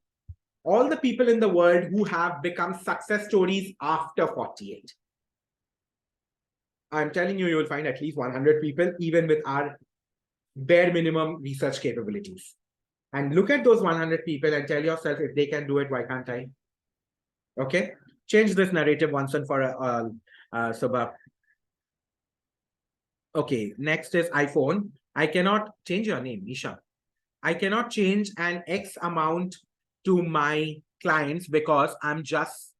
all the people in the world who have become success stories after 48. I'm telling you, you will find at least 100 people, even with our bare minimum research capabilities. And look at those 100 people and tell yourself, if they can do it, why can't I? Okay, change this narrative once and for all, Subha. Okay, next is iPhone. I cannot change your name, Isha. I cannot change an X amount to my clients because I'm just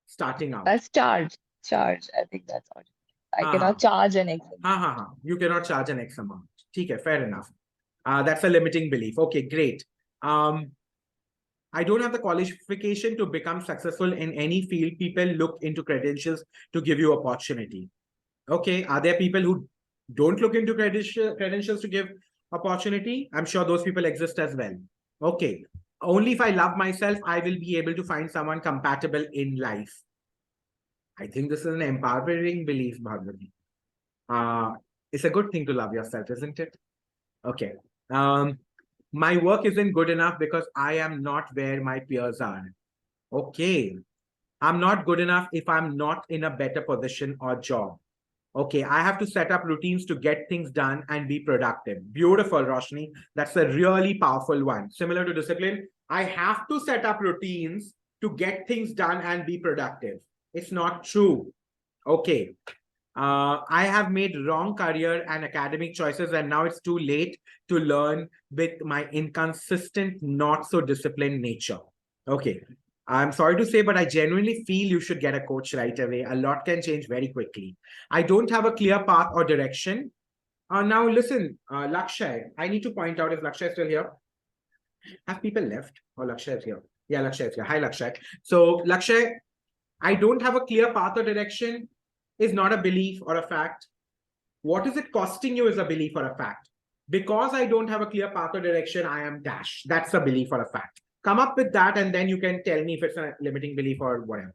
starting out. That's charge. I think that's all. I cannot charge an X. You cannot charge an X amount. Okay, fair enough. That's a limiting belief. Okay, great. I don't have the qualification to become successful in any field. People look into credentials to give you opportunity. Okay, are there people who don't look into credentials to give opportunity? I'm sure those people exist as well. Okay, only if I love myself, I will be able to find someone compatible in life. I think this is an empowering belief, Bhagwati. It's a good thing to love yourself, isn't it? Okay. My work isn't good enough because I am not where my peers are. Okay. I'm not good enough if I'm not in a better position or job. Okay, I have to set up routines to get things done and be productive. Beautiful, Roshni. That's a really powerful one. Similar to discipline, I have to set up routines to get things done and be productive. It's not true. Okay. I have made wrong career and academic choices, and now it's too late to learn with my inconsistent, not so disciplined nature. Okay. I'm sorry to say, but I genuinely feel you should get a coach right away. A lot can change very quickly. I don't have a clear path or direction. Now listen, Lakshay, I need to point out, is Lakshay still here? Have people left? Or Lakshay is here? Yeah, Lakshay is here. Hi, Lakshay. So Lakshay, I don't have a clear path or direction is not a belief or a fact. What is it costing you is a belief or a fact. Because I don't have a clear path or direction, I am dash. That's a belief or a fact. Come up with that and then you can tell me if it's a limiting belief or whatever.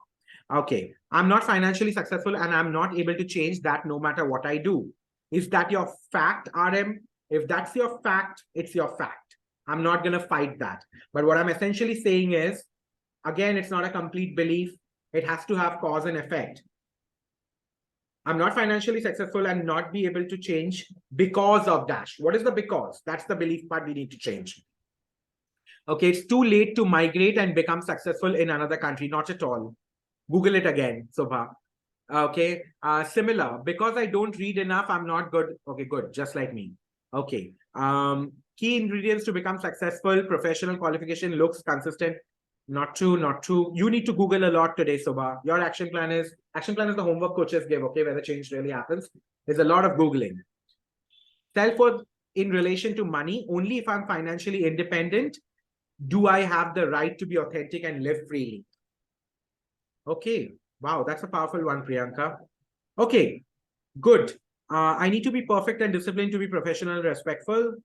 Okay, I'm not financially successful and I'm not able to change that no matter what I do. Is that your fact, RM? If that's your fact, it's your fact. I'm not going to fight that. But what I'm essentially saying is, again, it's not a complete belief. It has to have cause and effect. I'm not financially successful and not be able to change because of dash. What is the because? That's the belief part we need to change. Okay, it's too late to migrate and become successful in another country. Not at all. Google it again, Subha. Okay. Similar. Because I don't read enough, I'm not good. Okay, good. Just like me. Okay. Key ingredients to become successful, professional qualification, looks, consistent. Not true, not true. You need to Google a lot today, Sobha. Your action plan is the homework coaches give, okay, where the change really happens. There's a lot of Googling. Self-worth in relation to money, only if I'm financially independent, do I have the right to be authentic and live freely? Okay. Wow, that's a powerful one, Priyanka. Okay, good. I need to be perfect and disciplined to be professional and respectful.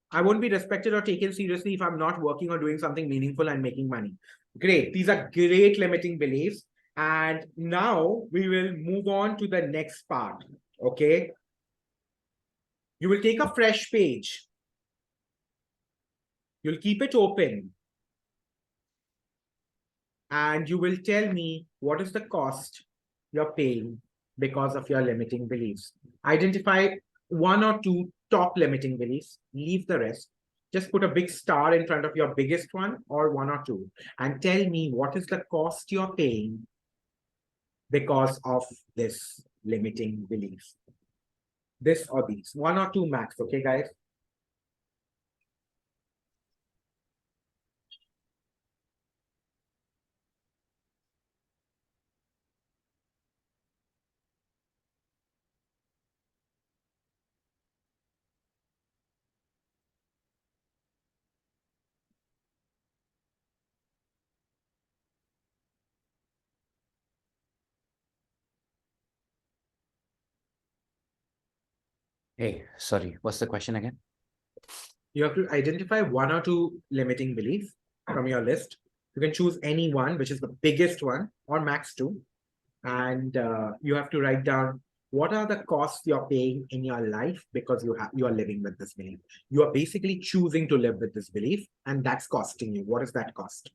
I won't be respected or taken seriously if I'm not working or doing something meaningful and making money. Great. These are great limiting beliefs. And now we will move on to the next part. Okay. You will take a fresh page. You'll keep it open. And you will tell me what is the cost you're paying because of your limiting beliefs. Identify one or two top limiting beliefs, leave the rest. Just put a big star in front of your biggest one or one or two, and tell me what is the cost you're paying because of this limiting beliefs. This or these, one or two max, okay, guys? Hey, sorry, what's the question again? You have to identify one or two limiting beliefs from your list. You can choose any one, which is the biggest one, or max two. And you have to write down what are the costs you're paying in your life because you are living with this belief. You are basically choosing to live with this belief, and that's costing you. What is that cost?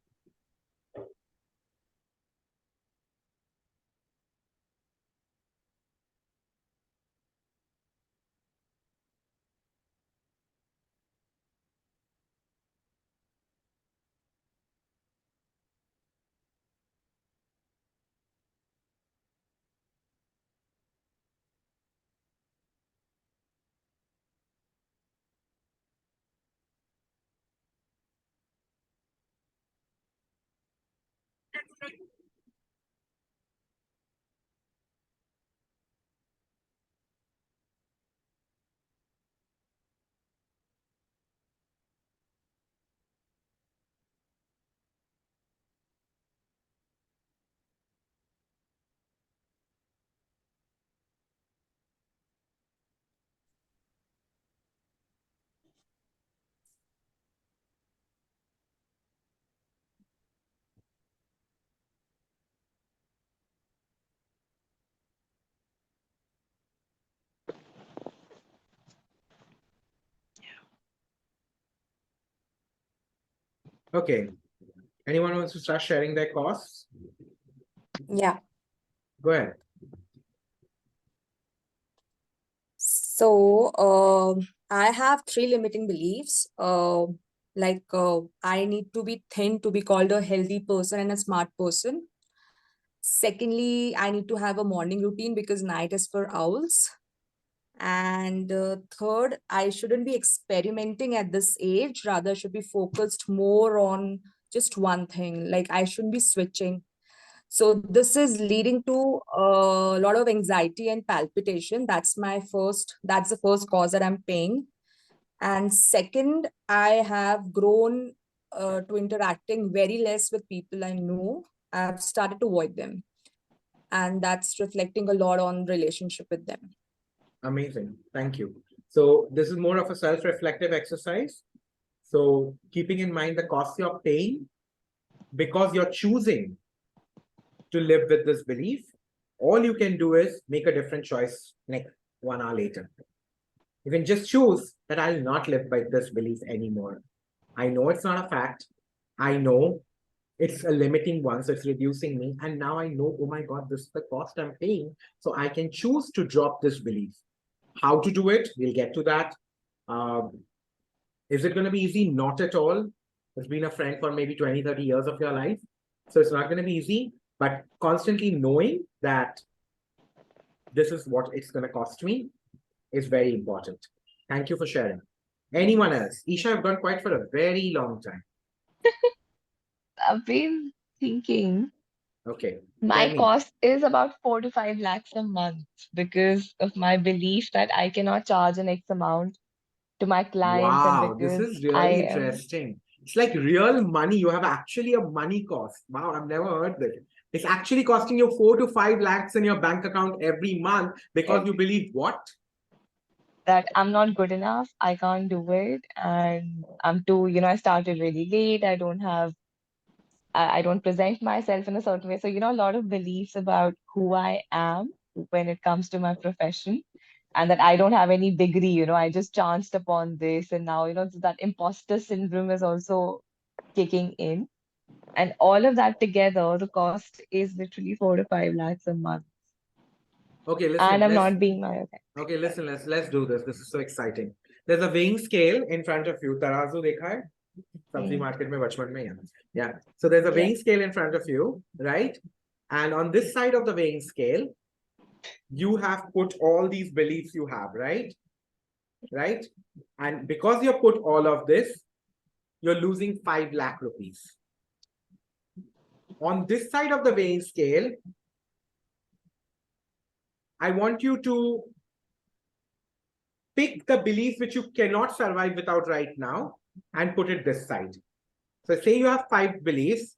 Okay. Anyone wants to start sharing their costs? Yeah. Go ahead. So, I have three limiting beliefs. I need to be thin to be called a healthy person and a smart person. Secondly, I need to have a morning routine because night is for owls. And third, I shouldn't be experimenting at this age, rather should be focused more on just one thing. Like I shouldn't be switching. So this is leading to a lot of anxiety and palpitation. That's the first cause that I'm paying. And second, I have grown to interacting very less with people I know. I've started to avoid them. And that's reflecting a lot on relationship with them. Amazing. Thank you. So this is more of a self-reflective exercise. So keeping in mind the cost you're paying because you're choosing to live with this belief, all you can do is make a different choice like 1 hour later. You can just choose that I'll not live by this belief anymore. I know it's not a fact. I know it's a limiting one, so it's reducing me. And now I know, oh my God, this is the cost I'm paying. So I can choose to drop this belief. How to do it? We'll get to that. Is it going to be easy? Not at all. It's been a friend for maybe 20, 30 years of your life. So it's not going to be easy, but constantly knowing that this is what it's going to cost me is very important. Thank you for sharing. Anyone else? Isha, I've gone quite for a very long time. I've been thinking Okay. my Tell me. cost is about 4 to 5 lakhs a month because of my belief that I cannot charge an X amount to my clients, and Wow, this because is I really am interesting. It's like real money. You have actually a money cost. Wow, I've never heard that. It's actually costing you 4 to 5 lakhs in your bank account every month because you believe what? that I'm not good enough, I can't do it, and I'm too, I started really late, I don't present myself in a certain way. So, a lot of beliefs about who I am when it comes to my profession, and that I don't have any degree, I just chanced upon this, and now, that imposter syndrome is also kicking in. And all of that together, the cost is literally 4 to 5 lakhs a month. Okay, And listen, I'm let's not being my okay, listen, let's do this. This is so exciting. There's a weighing scale in front of you. Tarazu dekha hai? Sabzi market mein bachpan mein hai. Yeah. So there's a Yeah. weighing scale in front of you, right? And on this side of the weighing scale, you have put all these beliefs you have, right? Right? And because you have put all of this, you're losing 5 lakh rupees. On this side of the weighing scale, I want you to pick the beliefs which you cannot survive without right now and put it this side. So say you have 5 beliefs,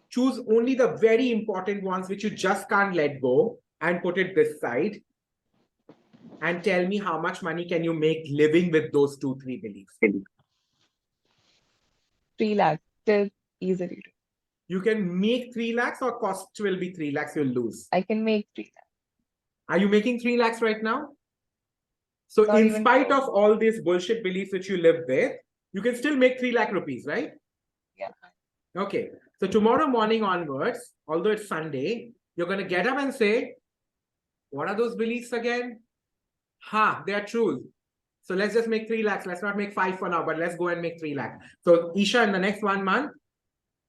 choose only the very important ones which you just can't let go and put it this side. And tell me how much money can you make living with those 2-3 beliefs? 3 lakhs, still easily. You can make 3 lakhs or cost will be 3 lakhs, you'll lose. I can make 3 lakhs. Are you making 3 lakhs right now? So Not in even spite close. of all these bullshit beliefs which you live with, you can still make 3 lakh rupees, right? Yeah. Okay. So tomorrow morning onwards, although it's Sunday, you're going to get up and say, what are those beliefs again? They are true. So let's just make 3 lakhs. Let's not make 5 for now, but let's go and make 3 lakhs. So Isha, in the next 1 month,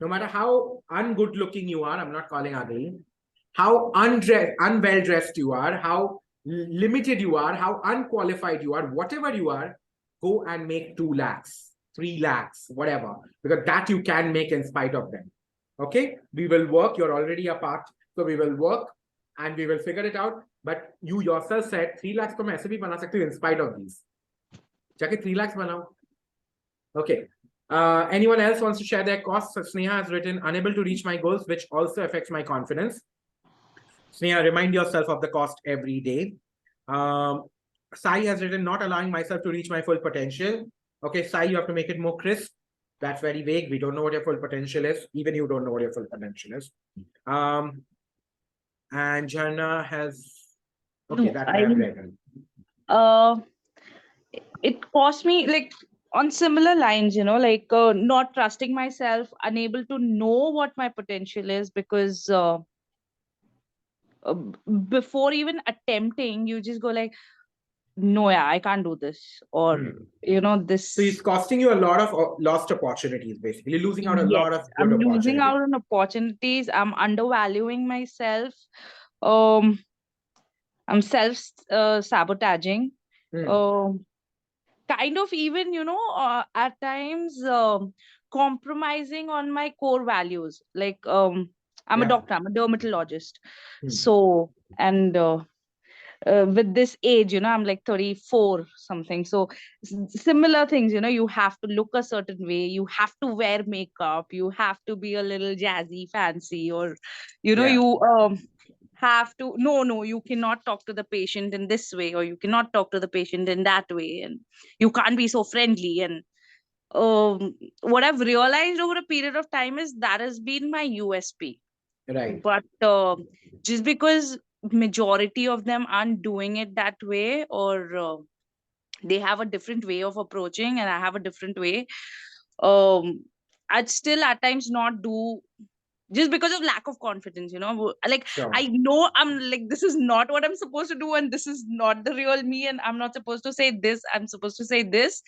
no matter how ungood looking you are, I'm not calling ugly, how unwell dressed you are, how limited you are, how unqualified you are, whatever you are, go and make 2 lakhs, 3 lakhs, whatever, because that you can make in spite of them. Okay, we will work. You're already a part, so we will work and we will figure it out. But you yourself said 3 lakhs ko main aise bhi bana sakti hu in spite of these. Jaake 3 lakhs banao. Okay. Anyone else wants to share their costs? So Sneha has written, unable to reach my goals, which also affects my confidence. Sneha, remind yourself of the cost every day. Sai has written, not allowing myself to reach my full potential. Okay, Sai, you have to make it more crisp. That's very vague. We don't know what your full potential is. Even you don't know what your full potential is. And Jharna has, okay, No, that I have read. It cost me like on similar lines, like not trusting myself, unable to know what my potential is because before even attempting, you just go like, no, yeah, I can't do this, or this. So it's costing you a lot of lost opportunities, basically losing out a Yes, lot of good I'm losing opportunities. out on opportunities. I'm undervaluing myself. Um, I'm self sabotaging. Kind of even, at times compromising on my core values. Like I'm a doctor, I'm a dermatologist. So, and with this age, I'm like 34 something. So similar things, you have to look a certain way, you have to wear makeup, you have to be a little jazzy, fancy, or you have to no, you cannot talk to the patient in this way, or you cannot talk to the patient in that way, and you can't be so friendly. And what I've realized over a period of time is that has been my USP. Right. But just because majority of them aren't doing it that way, or they have a different way of approaching and I have a different way, I'd still at times not do, just because of lack of confidence, like Sure. I know I'm like, this is not what I'm supposed to do, and this is not the real me, and I'm not supposed to say this, I'm supposed to say this.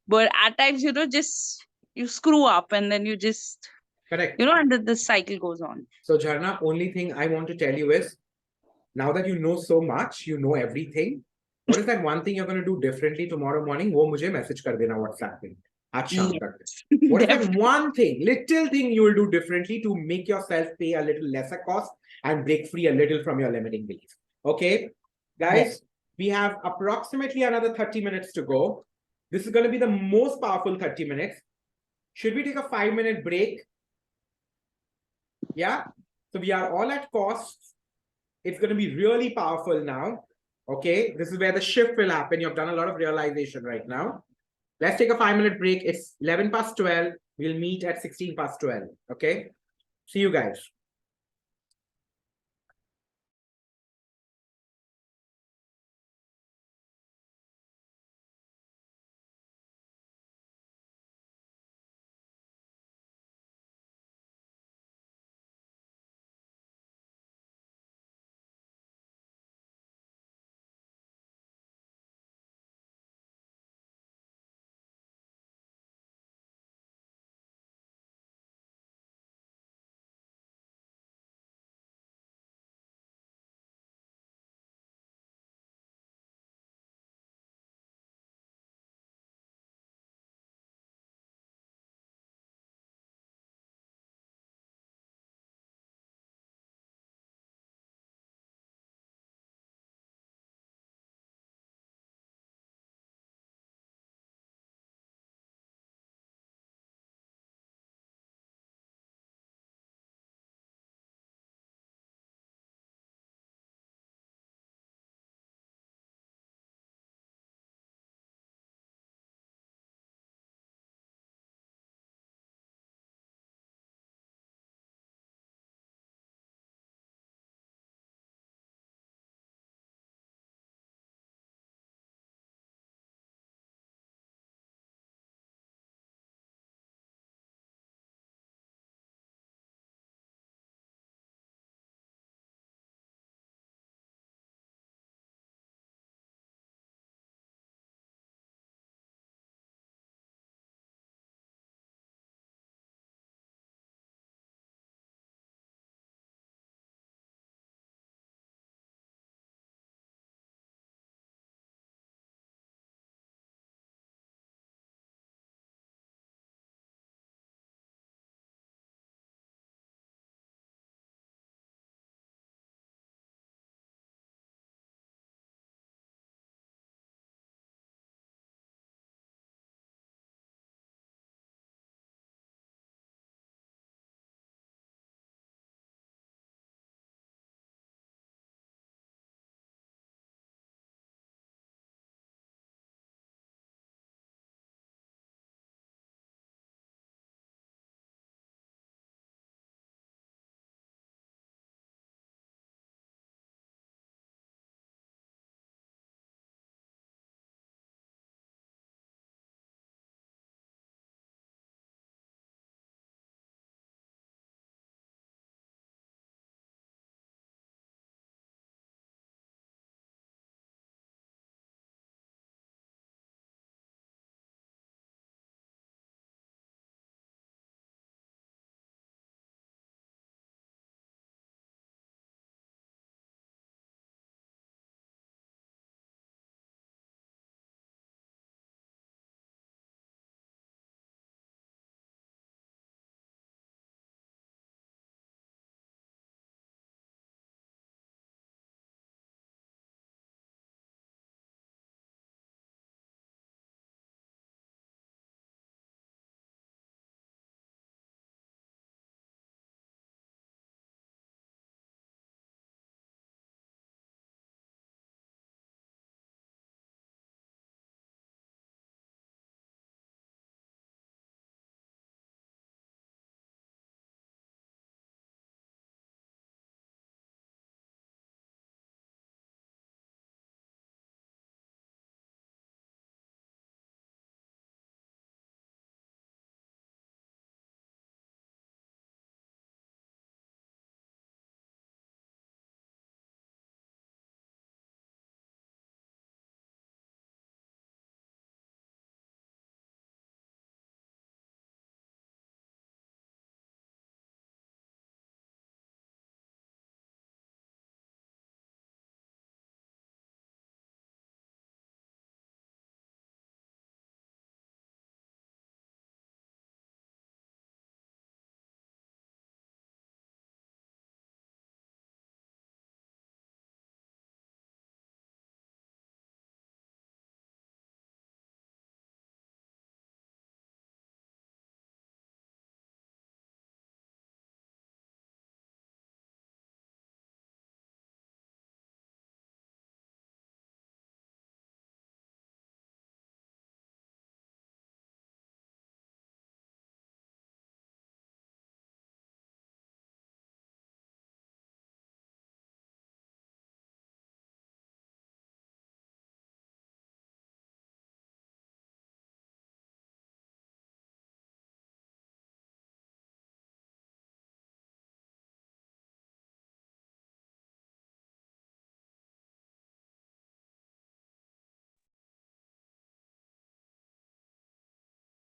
But at times, just you screw up, and then you just, correct, and the cycle goes on. So Jharna, only thing I want to tell you is now that you know so much, you know everything. What is that one thing you're going to do differently tomorrow morning? वो मुझे message कर देना WhatsApp पे आज शाम तक. What is that Definitely. one thing, little thing you will do differently to make yourself pay a little lesser cost and break free a little from your limiting beliefs? Okay, guys, we have approximately another 30 minutes to go. This is going to be the most powerful 30 minutes. Should we take a 5-minute break? Yeah. So we are all at costs. It's going to be really powerful now. Okay. This is where the shift will happen. You've done a lot of realization right now. Let's take a 5-minute break. It's 11 past 12. We'll meet at 16 past 12. Okay. See you guys.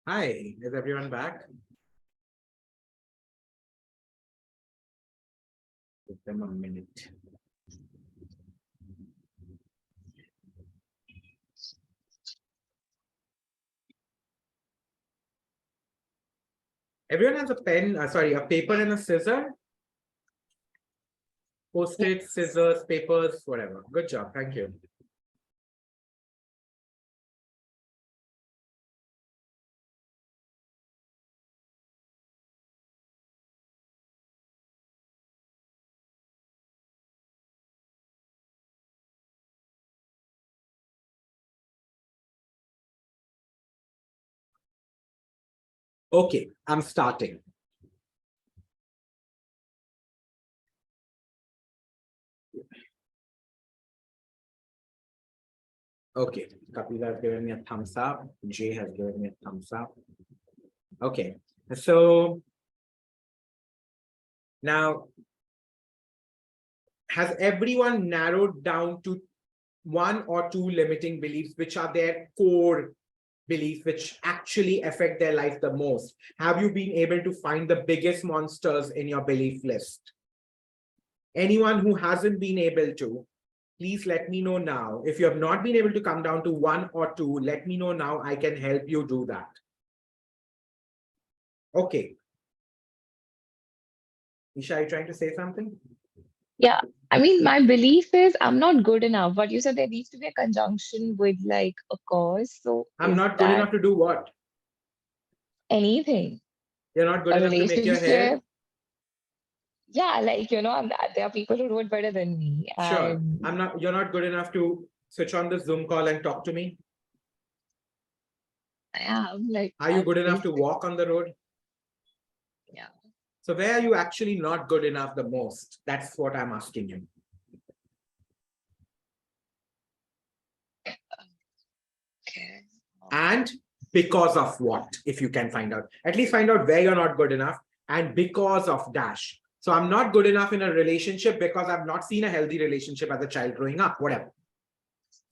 Hi, is everyone back? Give them a minute. Everyone has a pen, sorry, a paper and a scissor? Post-it, scissors, papers, whatever. Good job. Thank you. Okay, I'm starting. Okay, Kapila has given me a thumbs up. Jay has given me a thumbs up. Okay, so now, has everyone narrowed down to one or two limiting beliefs, which are their core beliefs, which actually affect their life the most? Have you been able to find the biggest monsters in your belief list? Anyone who hasn't been able to, please let me know now. If you have not been able to come down to one or two, let me know now. I can help you do that. Okay. Isha, are you trying to say something? Yeah, I mean, my belief is I'm not good enough, but you said there needs to be a conjunction with like a cause. So I'm is not good that enough to do what? anything? You're not good A enough to make your hair? relationship? Yeah, like, there are people who do it better than me. Sure. And You're not good enough to switch on the Zoom call and talk to me? I am like, Are you good enough to basic. walk on the road? Yeah. So where are you actually not good enough the most? That's what I'm asking you. Okay. And because of what, if you can find out, at least find out where you're not good enough and because of dash. So I'm not good enough in a relationship because I've not seen a healthy relationship as a child growing up, whatever.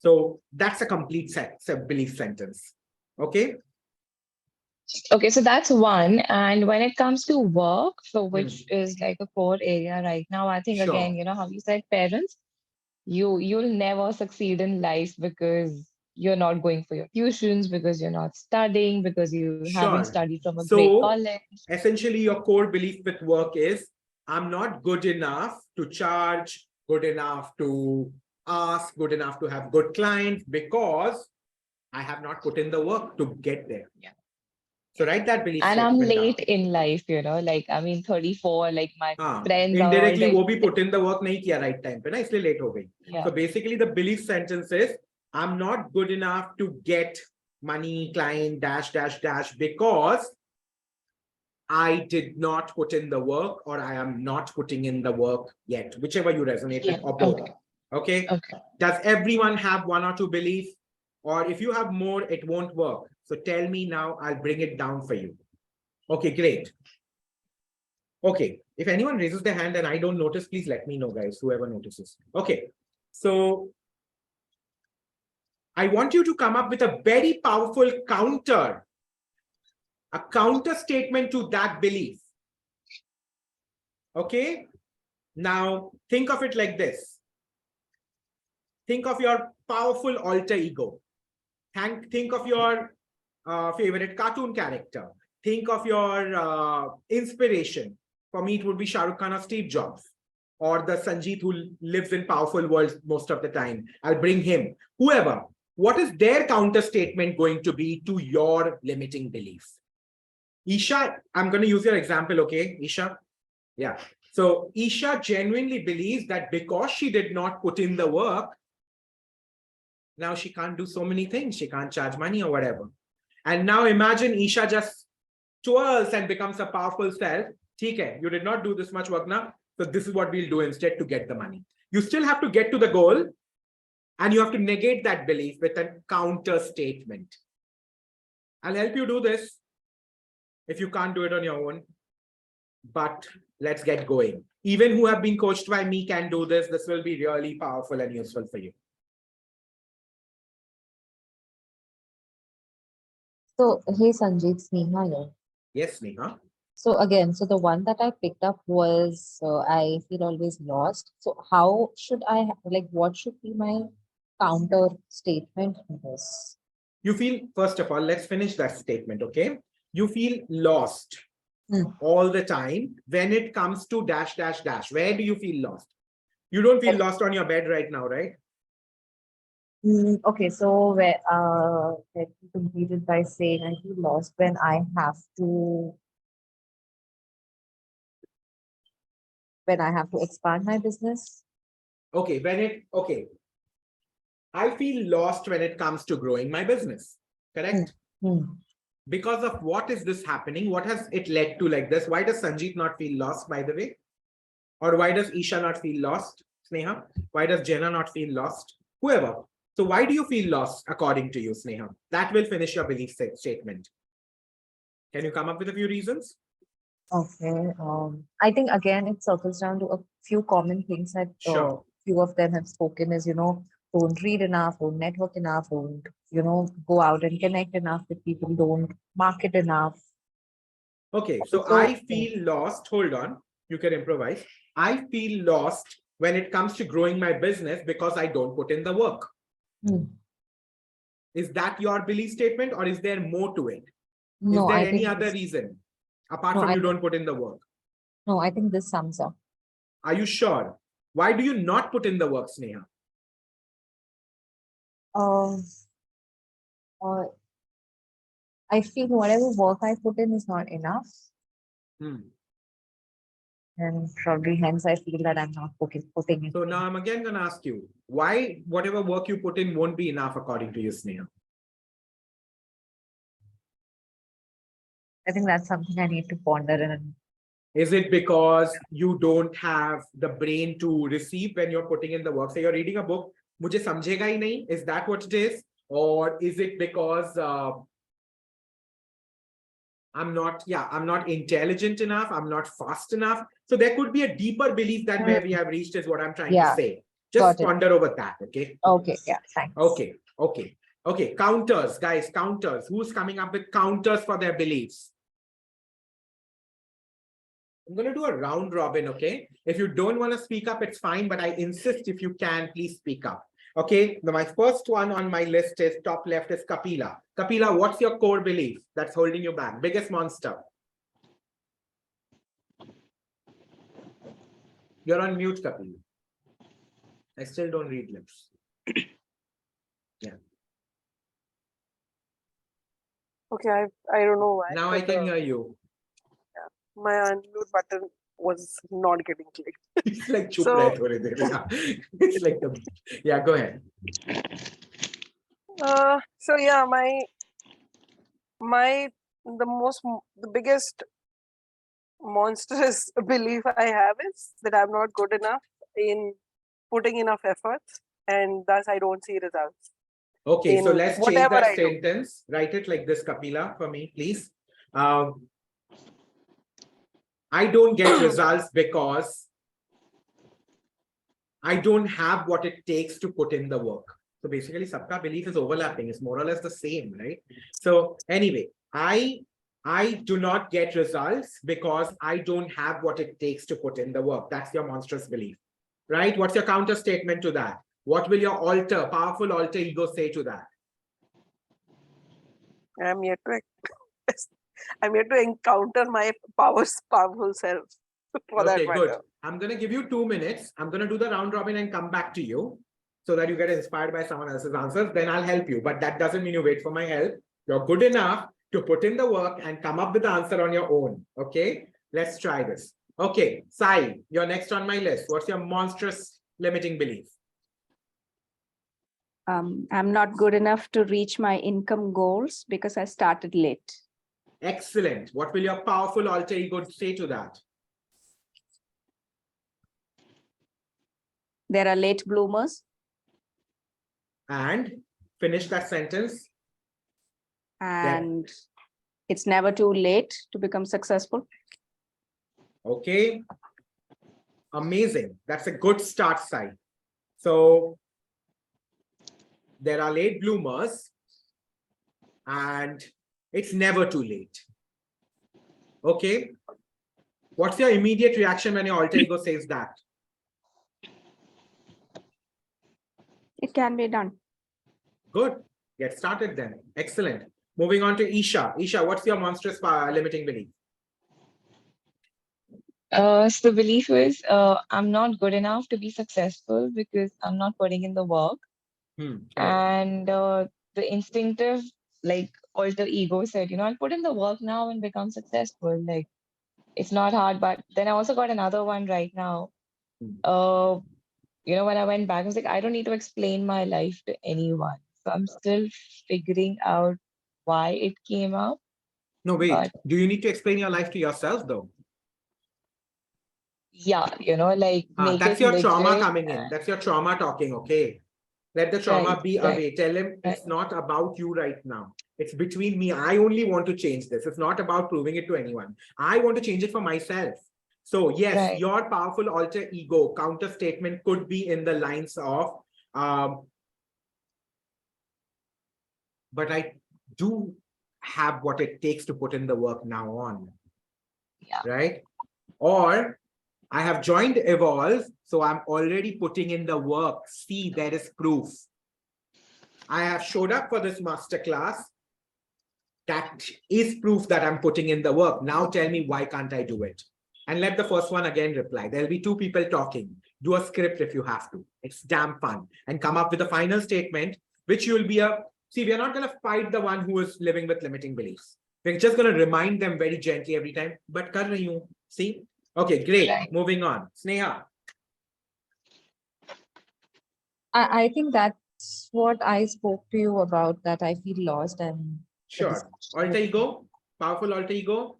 So that's a complete belief sentence. Okay. Okay, so that's one. And when it comes to work, so Hmm. which is like a core area right now, I think again, Sure. how you said parents, you'll never succeed in life because you're not going for your tuitions, because you're not studying, because you haven't Sure. studied from a great So college. essentially your core belief with work is I'm not good enough to charge, good enough to ask, good enough to have good clients because I have not put in the work to get there. Yeah. So write that belief And I'm statement down. late in life, like I mean 34, like my friends are all Indirectly dead. वो भी put in the work नहीं किया right time पे ना इसलिए late हो गई. Yeah. So basically the belief sentence is I'm not good enough to get money, client, dash, dash, dash because I did not put in the work or I am not putting in the work yet, whichever you resonate with or both. Okay. Does everyone have one or two beliefs? Or if you have more, it won't work. So tell me now, I'll bring it down for you. Okay, great. Okay, if anyone raises their hand and I don't notice, please let me know, guys, whoever notices. Okay, so I want you to come up with a very powerful counter, a counter statement to that belief. Okay, now think of it like this. Think of your powerful alter ego. Think of your favorite cartoon character. Think of your inspiration. For me, it would be Shah Rukh Khan or Steve Jobs, or the Sanjeet who lives in powerful worlds most of the time. I'll bring him. Whoever. What is their counter statement going to be to your limiting beliefs? Isha, I'm going to use your example, okay, Isha? Yeah. So Isha genuinely believes that because she did not put in the work, now she can't do so many things. She can't charge money or whatever. And now imagine Isha just twirls and becomes a powerful self. Okay, you did not do this much work now. So this is what we'll do instead to get the money. You still have to get to the goal and you have to negate that belief with a counter statement. I'll help you do this if you can't do it on your own. But let's get going. Even who have been coached by me can do this. This will be really powerful and useful for you. So, hey Sanjeev, Sneha here. Yes, Neha. So again, so the one that I picked up was I feel always lost. So how should like what should be my counter statement to this? You feel, first of all, let's finish that statement, okay? You feel lost all the time when it comes to dash, dash, dash. Where do you feel lost? You don't feel lost on your bed right now, right? Okay, so where let me complete it by saying I feel lost when I have to expand my business. Okay, I feel lost when it comes to growing my business, correct? Because of what is this happening? What has it led to like this? Why does Sanjeev not feel lost, by the way? Or why does Isha not feel lost, Sneha? Why does Jenna not feel lost? Whoever. So why do you feel lost according to you, Sneha? That will finish your belief statement. Can you come up with a few reasons? Okay. I think again it circles down to a few common things that Sure. few of them have spoken is, don't read enough, don't network enough, don't, go out and connect enough with people, don't market enough. Okay, so I feel lost. Hold on, you can improvise. I feel lost when it comes to growing my business because I don't put in the work. Is that your belief statement or is there more to it? No, is there I any think other reason apart No, from I you don't put in the work? No, I think this sums up. Are you sure? Why do you not put in the work, Sneha? I feel whatever work I put in is not enough. And probably hence I feel that I'm not putting it. So now I'm again going to ask you, why whatever work you put in won't be enough according to you, Sneha? I think that's something I need to ponder. And is it because you don't have the brain to receive when you're putting in the work? So you're reading a book, mujhe samjhega hi nahi. Is that what it is? Or is it because I'm not intelligent enough, I'm not fast enough? So there could be a deeper belief than where we have reached is what I'm trying to say. Just ponder over that, okay? Okay, yeah, thanks. Okay. Counters, guys, counters. Who's coming up with counters for their beliefs? I'm going to do a round robin, okay? If you don't want to speak up, it's fine, but I insist if you can, please speak up. Okay, now my first one on my list is top left is Kapila. Kapila, what's your core belief that's holding you back? Biggest monster. You're on mute, Kapila. I still don't read lips. Yeah. Okay, I don't know why. Now I can hear you. Yeah, my unmute button was not getting clicked. It's like chup rahe thode der. Yeah. It's like yeah, go ahead. So yeah, the biggest monstrous belief I have is that I'm not good enough in putting enough efforts, and thus I don't see results. Okay, so let's change that sentence. Write it like this, Kapila, for me, please. I don't get results because I don't have what it takes to put in the work. So basically, sabka belief is overlapping. It's more or less the same, right? So anyway, I do not get results because I don't have what it takes to put in the work. That's your monstrous belief, right? What's your counter statement to that? What will your powerful alter ego say to that? I'm yet to encounter my powerful self. Okay, good. I'm going to give you 2 minutes. I'm going to do the round robin and come back to you so that you get inspired by someone else's answers. Then I'll help you. But that doesn't mean you wait for my help. You're good enough to put in the work and come up with the answer on your own. Okay, let's try this. Okay, Sai, you're next on my list. What's your monstrous limiting belief? I'm not good enough to reach my income goals because I started late. Excellent. What will your powerful alter ego say to that? There are late bloomers. And finish that sentence. And it's never too late to become successful. Okay. Amazing. That's a good start, Sai. So there are late bloomers and It's never too late. Okay. What's your immediate reaction when your alter ego says that? It can be done. Good. Get started then. Excellent. Moving on to Isha. Isha, what's your monstrous limiting belief? So the belief is I'm not good enough to be successful because I'm not putting in the work. Correct. And the instinctive, like, alter ego said, I'll put in the work now and become successful. Like, it's not hard. But then I also got another one right now. When I went back, I was like, I don't need to explain my life to anyone. So I'm still figuring out why it came up. No, wait. But Do you need to explain your life to yourself though? yeah, like make That's it your trauma legit. coming in. That's your trauma talking, okay? Let the trauma Right, be right, away. Tell him right. it's not about you right now. It's between me. I only want to change this. It's not about proving it to anyone. I want to change it for myself. So yes, Right. your powerful alter ego counter statement could be in the lines of, but I do have what it takes to put in the work now on. Yeah. Right? Or I have joined Evolve, so I'm already putting in the work. See, there is proof. I have showed up for this masterclass. That is proof that I'm putting in the work. Now tell me, why can't I do it? And let the first one again reply. There'll be two people talking. Do a script if you have to. It's damn fun. And come up with a final statement, which you will be see, we're not going to fight the one who is living with limiting beliefs. We're just going to remind them very gently every time. But kar rahi hu. See? Okay, great. Right. Moving on. Sneha. I think that's what I spoke to you about, that I feel lost and the Sure. discussion Alter with- ego. Powerful alter ego.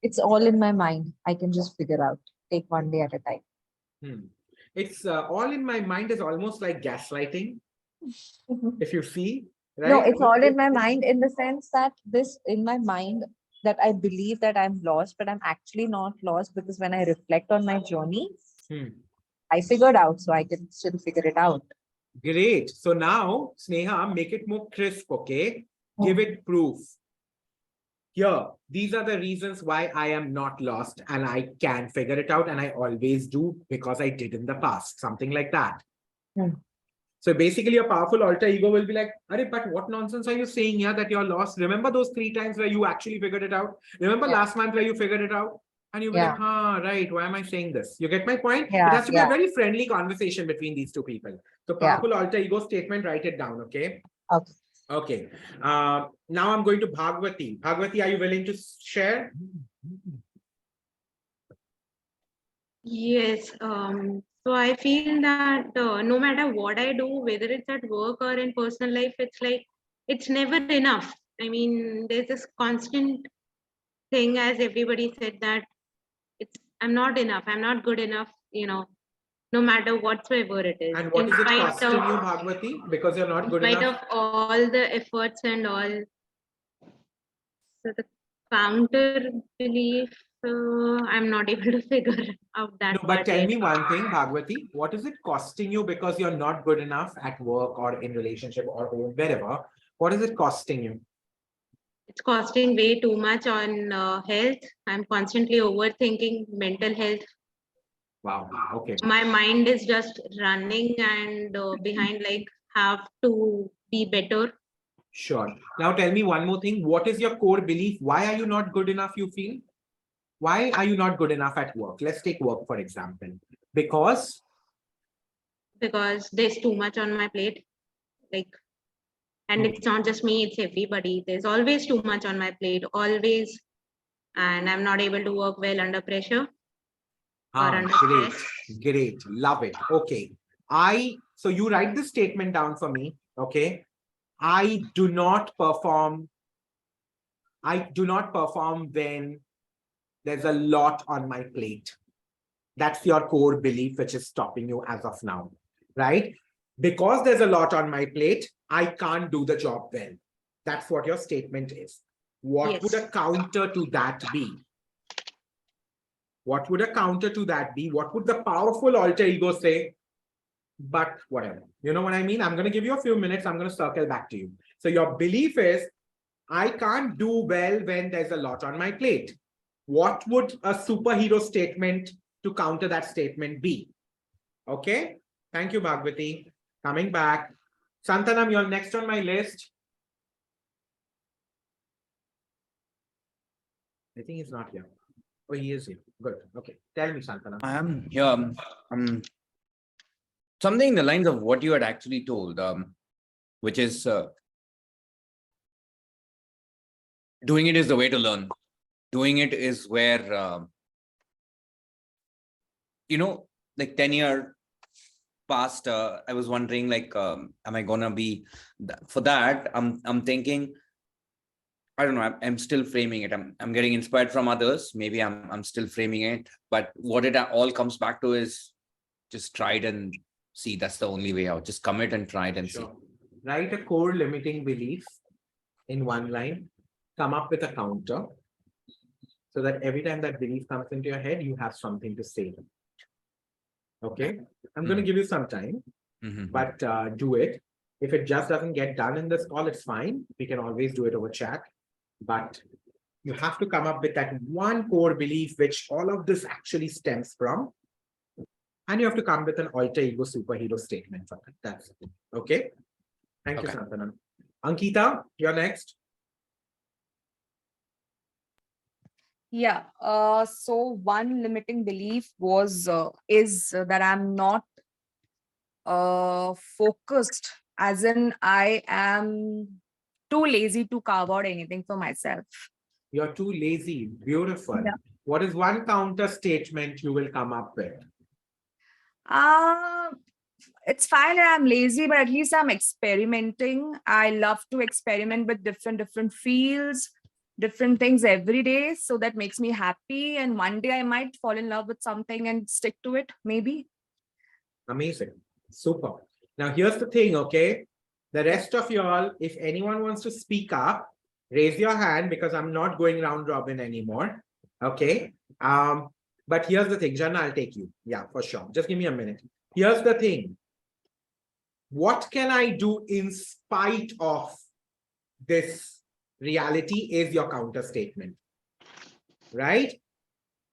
It's all in my mind. I can just figure out. Take one day at a time. It's all in my mind is almost like gaslighting. If you see, right? No, it's all in my mind in the sense that this in my mind that I believe that I'm lost, but I'm actually not lost, because when I reflect on my journey, I figured out, so I can still figure it out. Great. So now, Sneha, make it more crisp, okay? Give it proof. Here, these are the reasons why I am not lost and I can figure it out, and I always do because I did in the past, something like that. So basically, a powerful alter ego will be like, Arey, but what nonsense are you saying here that you're lost? Remember those 3 times where you actually figured it out? Remember last month where you figured it out? And you'll be like, right, why am I saying this? You get my point? It has to be a very friendly conversation between these two people. So powerful alter ego statement, write it down, okay? Okay. Okay. Now I'm going to Bhagwati. Bhagwati, are you willing to share? Yes. So I feel that no matter what I do, whether it's at work or in personal life, it's like it's never enough. I mean, there's this constant thing, as everybody said, that I'm not enough. I'm not good enough. No matter whatsoever it is. And what is it costing you, Bhagwati? Because you're not good enough. In spite of all the efforts and all. So the counter belief, I'm not able to figure out that. No, but tell me one thing, Bhagwati, what is it costing you because you're not good enough at work or in relationship or home, wherever? What is it costing you? It's costing way too much on health. I'm constantly overthinking mental health. Wow. Okay. My mind is just running and behind, like, have to be better. Sure. Now tell me one more thing. What is your core belief? Why are you not good enough, you feel? Why are you not good enough at work? Let's take work, for example. Because there's too much on my plate. And it's not just me, it's everybody. There's always too much on my plate, always. And I'm not able to work well under pressure. Great. Love it. Okay. So you write this statement down for me. Okay. I do not perform when there's a lot on my plate. That's your core belief, which is stopping you as of now, right? Because there's a lot on my plate, I can't do the job well. That's what your statement is. What would a counter to that be? What would a counter to that be? What would the powerful alter ego say? but whatever. You know what I mean? I'm going to give you a few minutes. I'm going to circle back to you. So your belief is, I can't do well when there's a lot on my plate. What would a superhero statement to counter that statement be? Okay. Thank you, Bhagwati. Coming back. Santanam, you're next on my list. I think he's not here. Oh, he is here. Good. Okay. Tell me, Santanam. I am here. Something in the lines of what you had actually told, which is doing it is the way to learn. Doing it is where, like 10-year past, I was wondering, like, am I gonna be for that? I'm thinking, I don't know. I'm still framing it. I'm getting inspired from others. Maybe I'm still framing it. But what it all comes back to is just try it and see. That's the only way out. Just commit and try it and see. Write a core limiting belief in one line. Come up with a counter, so that every time that belief comes into your head, you have something to say. Okay, I'm going to give you some time, but do it. If it just doesn't get done in this call, it's fine. We can always do it over chat, but you have to come up with that one core belief which all of this actually stems from. And you have to come with an alter ego superhero statement for that. That's it. Okay. Thank you, Santanam. Ankita, you're next. Yeah. So one limiting belief is that I'm not focused, as in I am too lazy to carve out anything for myself. You're too lazy. Beautiful. Yeah. What is one counter statement you will come up with? It's fine that I'm lazy, but at least I'm experimenting. I love to experiment with different fields, different things every day. So that makes me happy. And one day I might fall in love with something and stick to it, maybe. Amazing. Super. Now, here's the thing, okay? The rest of y'all, if anyone wants to speak up, raise your hand, because I'm not going round robin anymore. Okay. But here's the thing, Jana, I'll take you. Yeah, for sure. Just give me a minute. Here's the thing. What can I do in spite of this reality is your counter statement, right?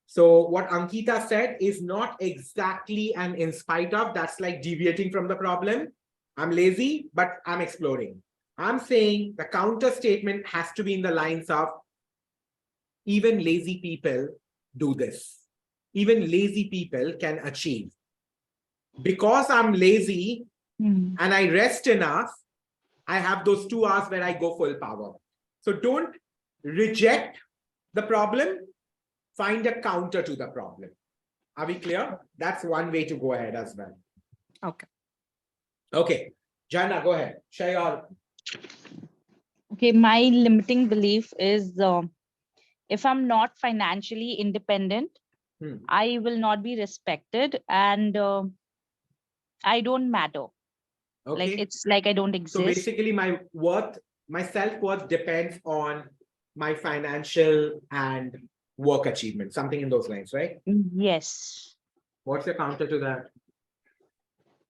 So what Ankita said is not exactly an in spite of. That's like deviating from the problem. I'm lazy, but I'm exploring. I'm saying the counter statement has to be in the lines of, even lazy people do this. Even lazy people can achieve. Because I'm lazy and I rest enough, I have those 2 hours where I go full power. So don't reject the problem. Find a counter to the problem. Are we clear? That's one way to go ahead as well. Okay. Okay. Jana, go ahead. Share your... Okay, my limiting belief is if I'm not financially independent, I will not be respected, and I don't matter. Okay. Like, it's like I don't exist. So basically my self-worth depends on my financial and work achievement, something in those lines, right? Yes. What's the counter to that?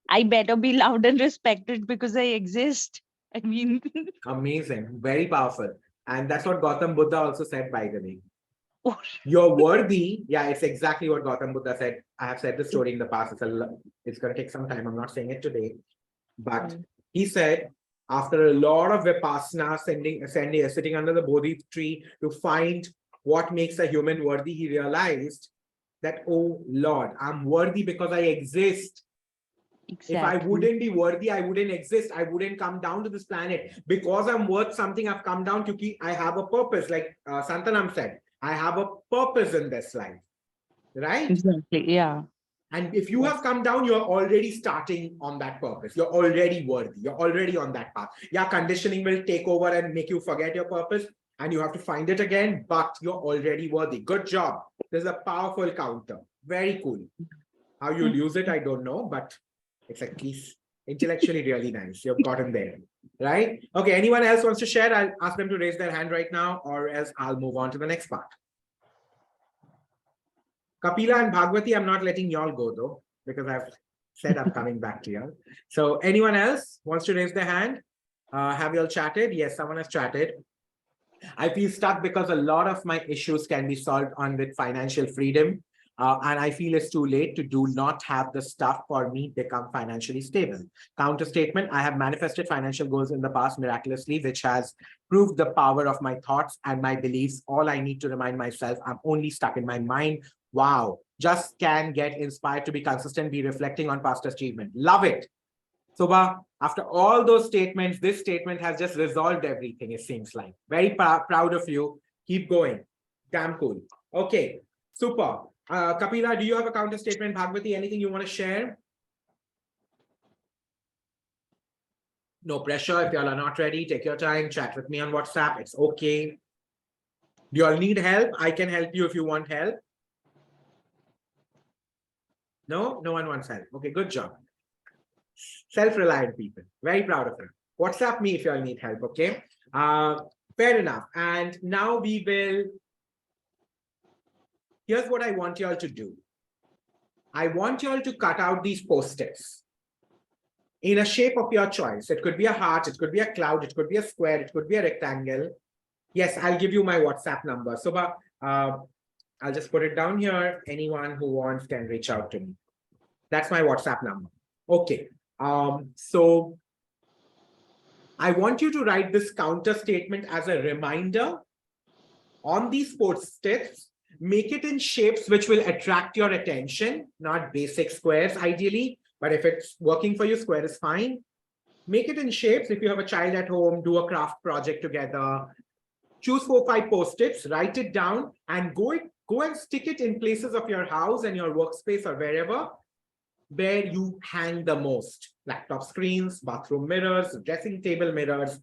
I better be loved and respected because I exist. I mean, amazing, very powerful. And that's what Gautam Buddha also said, by the way. You're worthy. Yeah, it's exactly what Gautam Buddha said. I have said the story in the past. It's going to take some time. I'm not saying it today. But he said, after a lot of Vipassana, sitting under the Bodhi tree to find what makes a human worthy, he realized that, oh Lord, I'm worthy because I exist. Exactly. If I wouldn't be worthy, I wouldn't exist. I wouldn't come down to this planet. Because I'm worth something, I've come down to I have a purpose. Like Santanam said, I have a purpose in this life. Right? Exactly. Yeah. And if you have come down, you're already starting on that purpose. You're already worthy. You're already on that path. Yeah, conditioning will take over and make you forget your purpose, and you have to find it again, but you're already worthy. Good job. There's a powerful counter. Very cool. How you'll use it, I don't know, but it's at least intellectually really nice. You've gotten there, right? Okay, anyone else wants to share? I'll ask them to raise their hand right now, or else I'll move on to the next part. Kapila and Bhagwati, I'm not letting y'all go though, because I've said I'm coming back to you. So anyone else wants to raise their hand? Have you all chatted? Yes, someone has chatted. I feel stuck because a lot of my issues can be solved on with financial freedom. And I feel it's too late to do not have the stuff for me become financially stable. Counter statement, I have manifested financial goals in the past miraculously, which has proved the power of my thoughts and my beliefs. All I need to remind myself, I'm only stuck in my mind. Wow, just can get inspired to be consistent, be reflecting on past achievement. Love it. Subha, after all those statements, this statement has just resolved everything, it seems like. Very proud of you. Keep going. Damn cool. Okay, super. Kapila, do you have a counter statement? Bhagwati, anything you want to share? No pressure. If y'all are not ready, take your time. Chat with me on WhatsApp. It's okay. Do you all need help? I can help you if you want help. No? No one wants help. Okay, good job. Self-reliant people. Very proud of them. WhatsApp me if you all need help, okay? Fair enough. And now we will... Here's what I want you all to do. I want you all to cut out these post-its in a shape of your choice. It could be a heart, it could be a cloud, it could be a square, it could be a rectangle. Yes, I'll give you my WhatsApp number. So, I'll just put it down here. Anyone who wants can reach out to me. That's my WhatsApp number. Okay. So I want you to write this counter statement as a reminder on these post-its. Make it in shapes which will attract your attention, not basic squares ideally, but if it's working for you, square is fine. Make it in shapes. If you have a child at home, do a craft project together. Choose 4 or 5 post-its, write it down, and go and stick it in places of your house and your workspace or wherever where you hang the most. Laptop screens, bathroom mirrors, dressing table mirrors,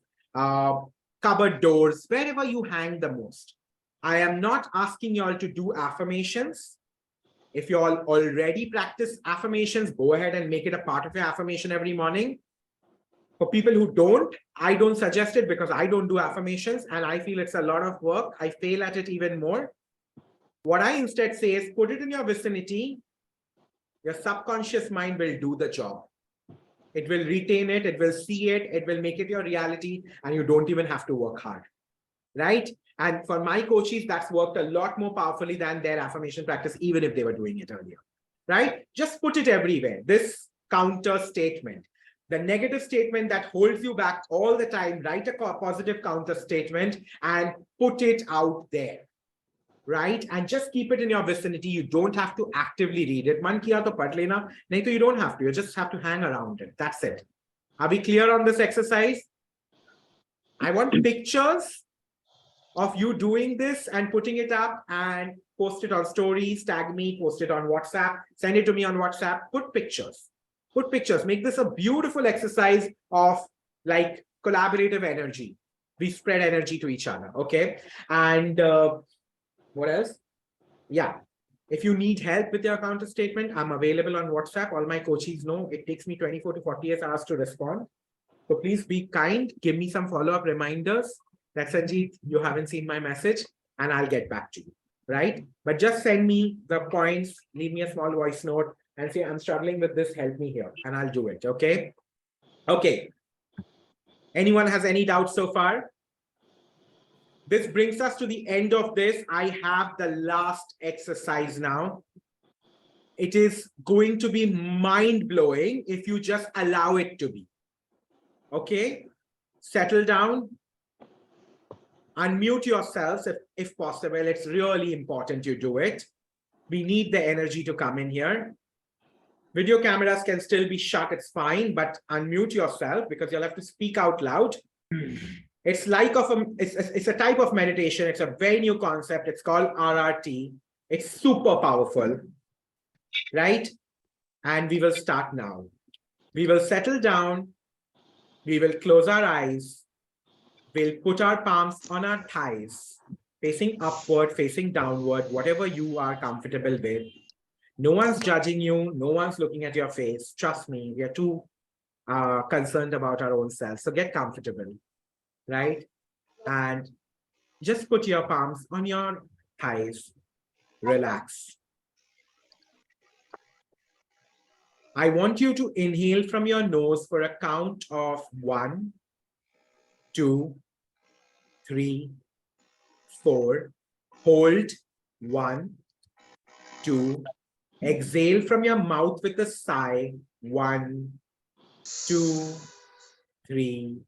cupboard doors, wherever you hang the most. I am not asking you all to do affirmations. If you all already practice affirmations, go ahead and make it a part of your affirmation every morning. For people who don't, I don't suggest it because I don't do affirmations and I feel it's a lot of work. I fail at it even more. What I instead say is put it in your vicinity. Your subconscious mind will do the job. It will retain it, it will see it, it will make it your reality, and you don't even have to work hard, right? And for my coaches, that's worked a lot more powerfully than their affirmation practice, even if they were doing it earlier, right? Just put it everywhere. This counter statement, the negative statement that holds you back all the time, write a positive counter statement and put it out there, right? And just keep it in your vicinity. You don't have to actively read it. Man kiya to pad lena, nahi to you don't have to. You just have to hang around it. That's it. Are we clear on this exercise? I want pictures of you doing this and putting it up and post it on stories, tag me, post it on WhatsApp, send it to me on WhatsApp, put pictures. Put pictures. Make this a beautiful exercise of like collaborative energy. We spread energy to each other, okay? And what else? Yeah. If you need help with your counter statement, I'm available on WhatsApp. All my coaches know it takes me 24 to 48 hours to respond. So please be kind. Give me some follow-up reminders that Sanjeet, you haven't seen my message, and I'll get back to you, right? But just send me the points, leave me a small voice note and say, I'm struggling with this, help me here, and I'll do it, okay? Okay. Anyone has any doubts so far? This brings us to the end of this. I have the last exercise now. It is going to be mind-blowing if you just allow it to be. Okay? Settle down. Unmute yourselves if possible. It's really important you do it. We need the energy to come in here. Video cameras can still be shut, it's fine, but unmute yourself because you'll have to speak out loud. It's like it's a type of meditation. It's a very new concept. It's called RRT. It's super powerful, right? And we will start now. We will settle down. We will close our eyes. We'll put our palms on our thighs, facing upward, facing downward, whatever you are comfortable with. No one's judging you. No one's looking at your face. Trust me, we are too concerned about our own selves. So get comfortable, right? And just put your palms on your thighs. Relax. I want you to inhale from your nose for a count of 1, 2, 3, 4. Hold 1, 2. Exhale from your mouth with a sigh. 1, 2, 3,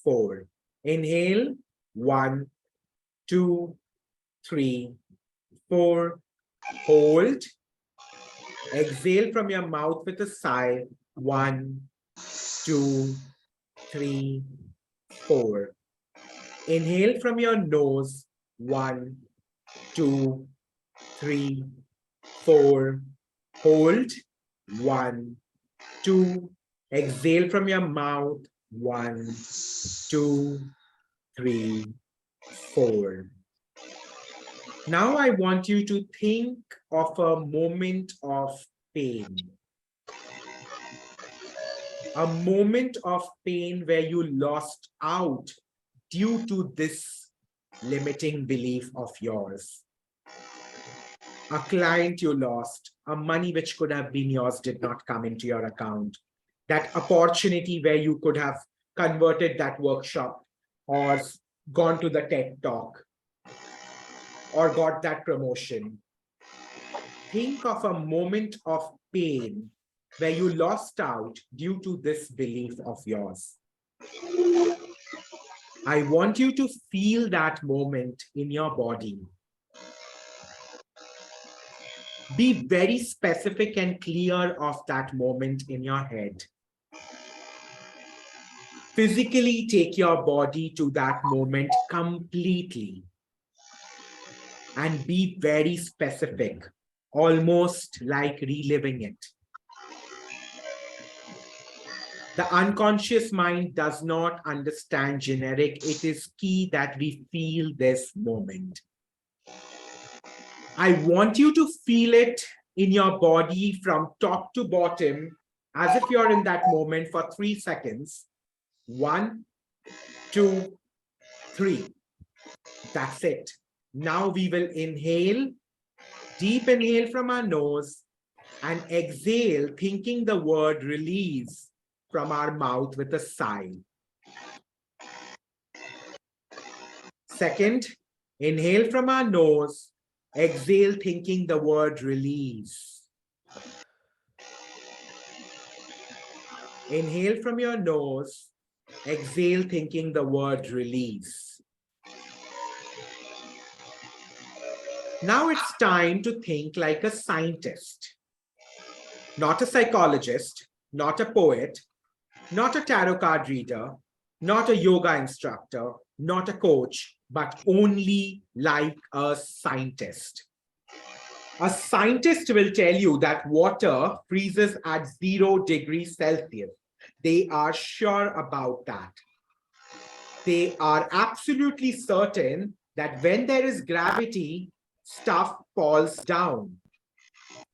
4. Inhale 1, 2, 3, 4. Hold. Exhale from your mouth with a sigh. 1, 2, 3, 4. Inhale from your nose. 1, 2, 3, 4. Hold. 1, 2. Exhale from your mouth. 1, 2, 3, 4. Now I want you to think of a moment of pain. A moment of pain where you lost out due to this limiting belief of yours. A client you lost, a money which could have been yours did not come into your account. That opportunity where you could have converted that workshop or gone to the TED Talk or got that promotion. Think of a moment of pain where you lost out due to this belief of yours. I want you to feel that moment in your body. Be very specific and clear of that moment in your head. Physically take your body to that moment completely. And be very specific, almost like reliving it. The unconscious mind does not understand generic. It is key that we feel this moment. I want you to feel it in your body from top to bottom, as if you're in that moment for 3 seconds. 1, 2, 3. That's it. Now we will inhale, deep inhale from our nose, and exhale, thinking the word release from our mouth with a sigh. Second, inhale from our nose, exhale, thinking the word release. Inhale from your nose, exhale, thinking the word release. Now it's time to think like a scientist, not a psychologist, not a poet, not a tarot card reader, not a yoga instructor, not a coach, but only like a scientist. A scientist will tell you that water freezes at 0 degrees Celsius. They are sure about that. They are absolutely certain that when there is gravity, stuff falls down.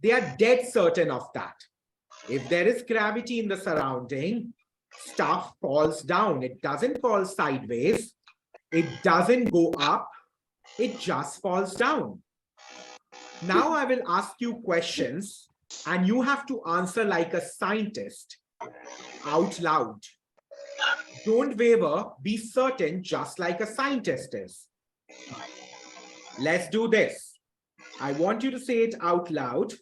They are dead certain of that. If there is gravity in the surrounding, stuff falls down. It doesn't fall sideways. It doesn't go up. It just falls down. Now I will ask you questions and you have to answer like a scientist out loud. Don't waver, be certain just like a scientist is. Let's do this. I want you to say it out loud.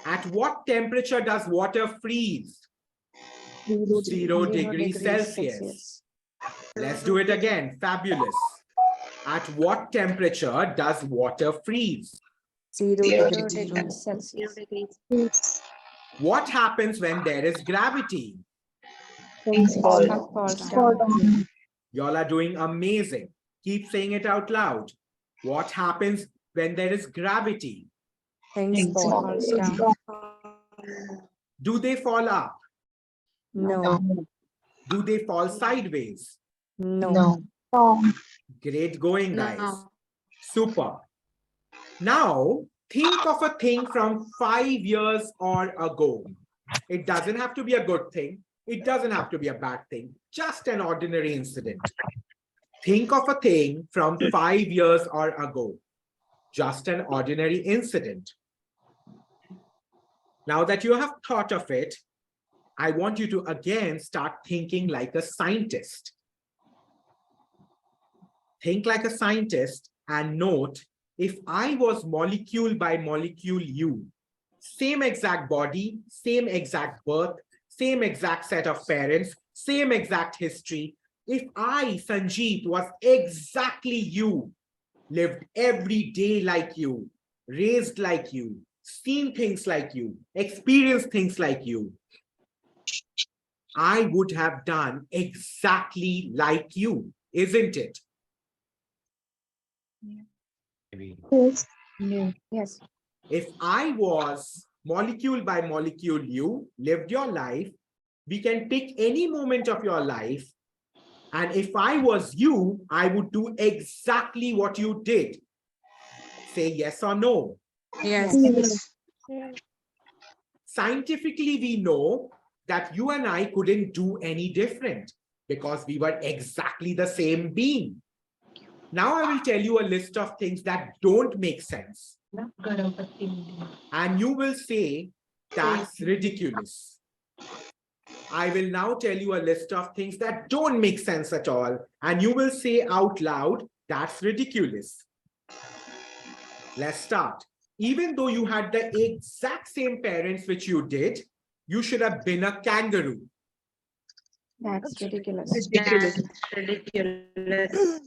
At what temperature does water freeze? 0 degrees Celsius. Let's do it again. Fabulous. At what temperature does water freeze? 0 degrees Celsius. What happens when there is gravity? Things fall down. Y'all are doing amazing. Keep saying it out loud. What happens when there is gravity? Things fall down. Do they fall up? No. Do they fall sideways? No. Great going, guys. Super. Now, think of a thing from 5 years or ago. It doesn't have to be a good thing. It doesn't have to be a bad thing. Just an ordinary incident. Think of a thing from 5 years or ago. Just an ordinary incident. Now that you have thought of it, I want you to again start thinking like a scientist. Think like a scientist and note, if I was molecule by molecule you, same exact body, same exact birth, same exact set of parents, same exact history. If I, Sanjeet, was exactly you, lived every day like you, raised like you, seen things like you, experienced things like you, I would have done exactly like you, isn't it? Yes. Yeah. Yes. If I was molecule by molecule you, lived your life, we can pick any moment of your life. And if I was you, I would do exactly what you did. Say yes or no. Yes. Yes. Scientifically, we know that you and I couldn't do any different because we were exactly the same being. Now I will tell you a list of things that don't make sense. And you will say, that's ridiculous. I will now tell you a list of things that don't make sense at all. And you will say out loud, that's ridiculous. Let's start. Even though you had the exact same parents which you did, you should have been a kangaroo. That's ridiculous. That's ridiculous.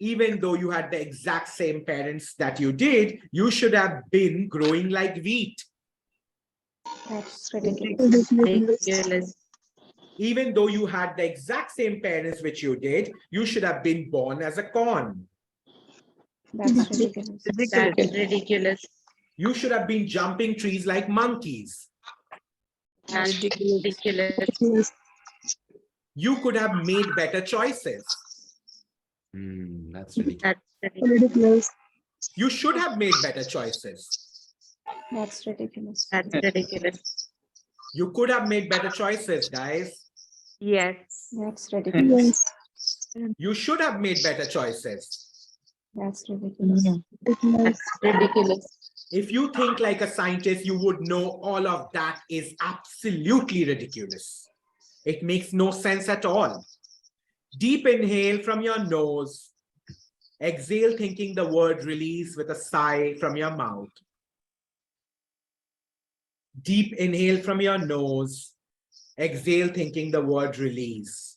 Even though you had the exact same parents that you did, you should have been growing like wheat. That's ridiculous. Ridiculous. Even though you had the exact same parents which you did, you should have been born as a corn. That's ridiculous. That's ridiculous. You should have been jumping trees like monkeys. That's ridiculous. You could have made better choices. That's ridiculous. That's ridiculous. You should have made better choices. That's ridiculous. That's ridiculous. You could have made better choices, guys. Yes. That's ridiculous. You should have made better choices. That's ridiculous. That's ridiculous. If you think like a scientist, you would know all of that is absolutely ridiculous. It makes no sense at all. Deep inhale from your nose. Exhale, thinking the word release with a sigh from your mouth. Deep inhale from your nose. Exhale, thinking the word release.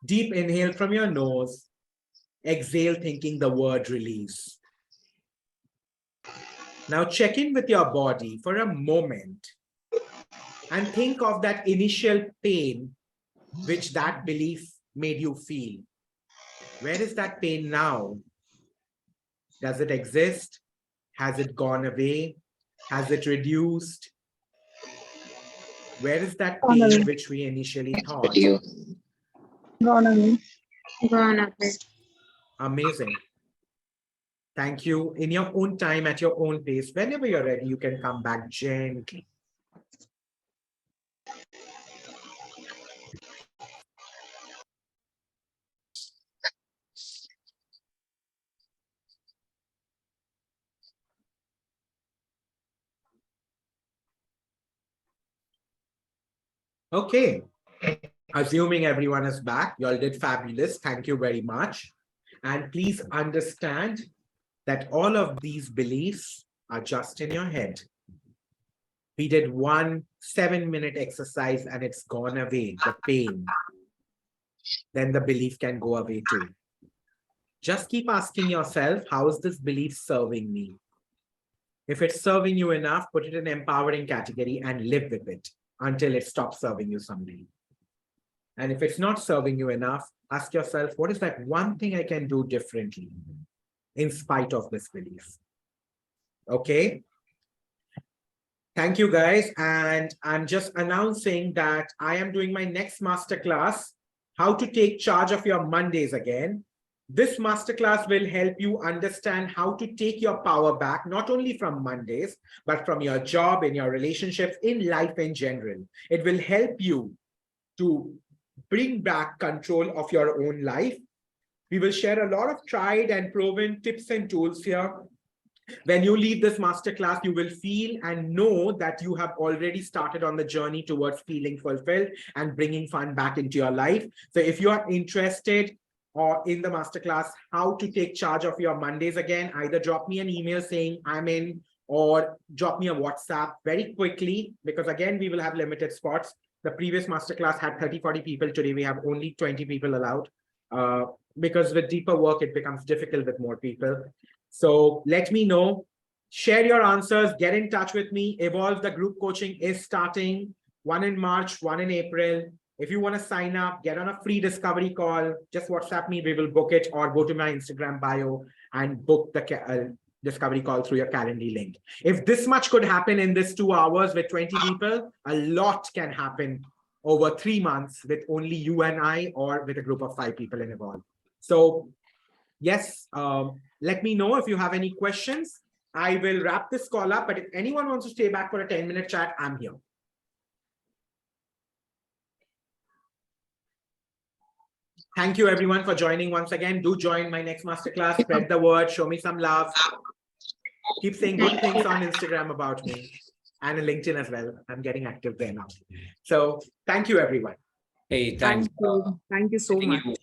Deep inhale from your nose. Exhale, thinking the word release. Now check in with your body for a moment and think of that initial pain which that belief made you feel. Where is that pain now? Does it exist? Has it gone away? Has it reduced? Where is that pain which we initially thought? Gone away. Gone away. Amazing. Thank you. In your own time, at your own pace, whenever you're ready, you can come back gently. Okay. Assuming everyone is back, you all did fabulous. Thank you very much. And please understand that all of these beliefs are just in your head. We did 1 7-minute exercise and it's gone away, the pain. Then the belief can go away too. Just keep asking yourself, how is this belief serving me? If it's serving you enough, put it in empowering category and live with it until it stops serving you someday. And if it's not serving you enough, ask yourself, what is that one thing I can do differently in spite of this belief? Okay. Thank you, guys. And I'm just announcing that I am doing my next masterclass, how to take charge of your Mondays again. This masterclass will help you understand how to take your power back, not only from Mondays, but from your job, in your relationships, in life in general. It will help you to bring back control of your own life. We will share a lot of tried and proven tips and tools here When you leave this masterclass, you will feel and know that you have already started on the journey towards feeling fulfilled and bringing fun back into your life. So if you are interested or in the masterclass, how to take charge of your Mondays again, either drop me an email saying I'm in, or drop me a WhatsApp very quickly, because again, we will have limited spots. The previous masterclass had 30-40 people. Today, we have only 20 people allowed. Because with deeper work, it becomes difficult with more people. So let me know, share your answers, get in touch with me. Evolve, the group coaching is starting, one in March, one in April. If you want to sign up, get on a free discovery call, just WhatsApp me, we will book it, or go to my Instagram bio and book the discovery call through your Calendly link. If this much could happen in this 2 hours with 20 people, a lot can happen over 3 months with only you and I, or with a group of 5 people in Evolve. So yes, let me know if you have any questions. I will wrap this call up, but if anyone wants to stay back for a 10-minute chat, I'm here. Thank you everyone for joining once again. Do join my next masterclass, spread the word, show me some love. Keep saying good things on Instagram about me and on LinkedIn as well. I'm getting active there now. So thank you everyone. Hey, thanks. Thank you so much.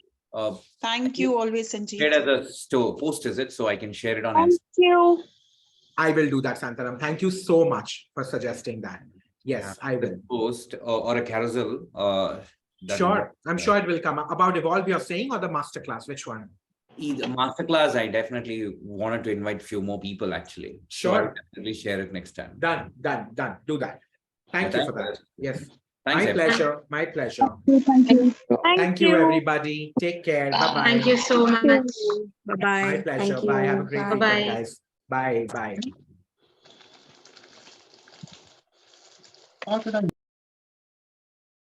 Thank you always, Share Sanjeev. as a post, is it? So I can share it on Thank Instagram. you. I will do that, Santaram. Thank you so much for suggesting that. Yes, I will. Post or a carousel. Sure. I'm sure it will come up. About Evolve, you're saying, or the masterclass? Which one? Either masterclass, I definitely wanted to invite a few more people actually. Sure. So I'll definitely share it next time. Done. Do that. Thank you for that. Yes. Thanks, My everyone. pleasure. My pleasure. Thank you. Thank you, everybody. Take care. Bye-bye. Thank you so much. Bye-bye. My pleasure. Thank Bye. you. Have a great Bye. weekend, Bye-bye. guys. Bye. Bye.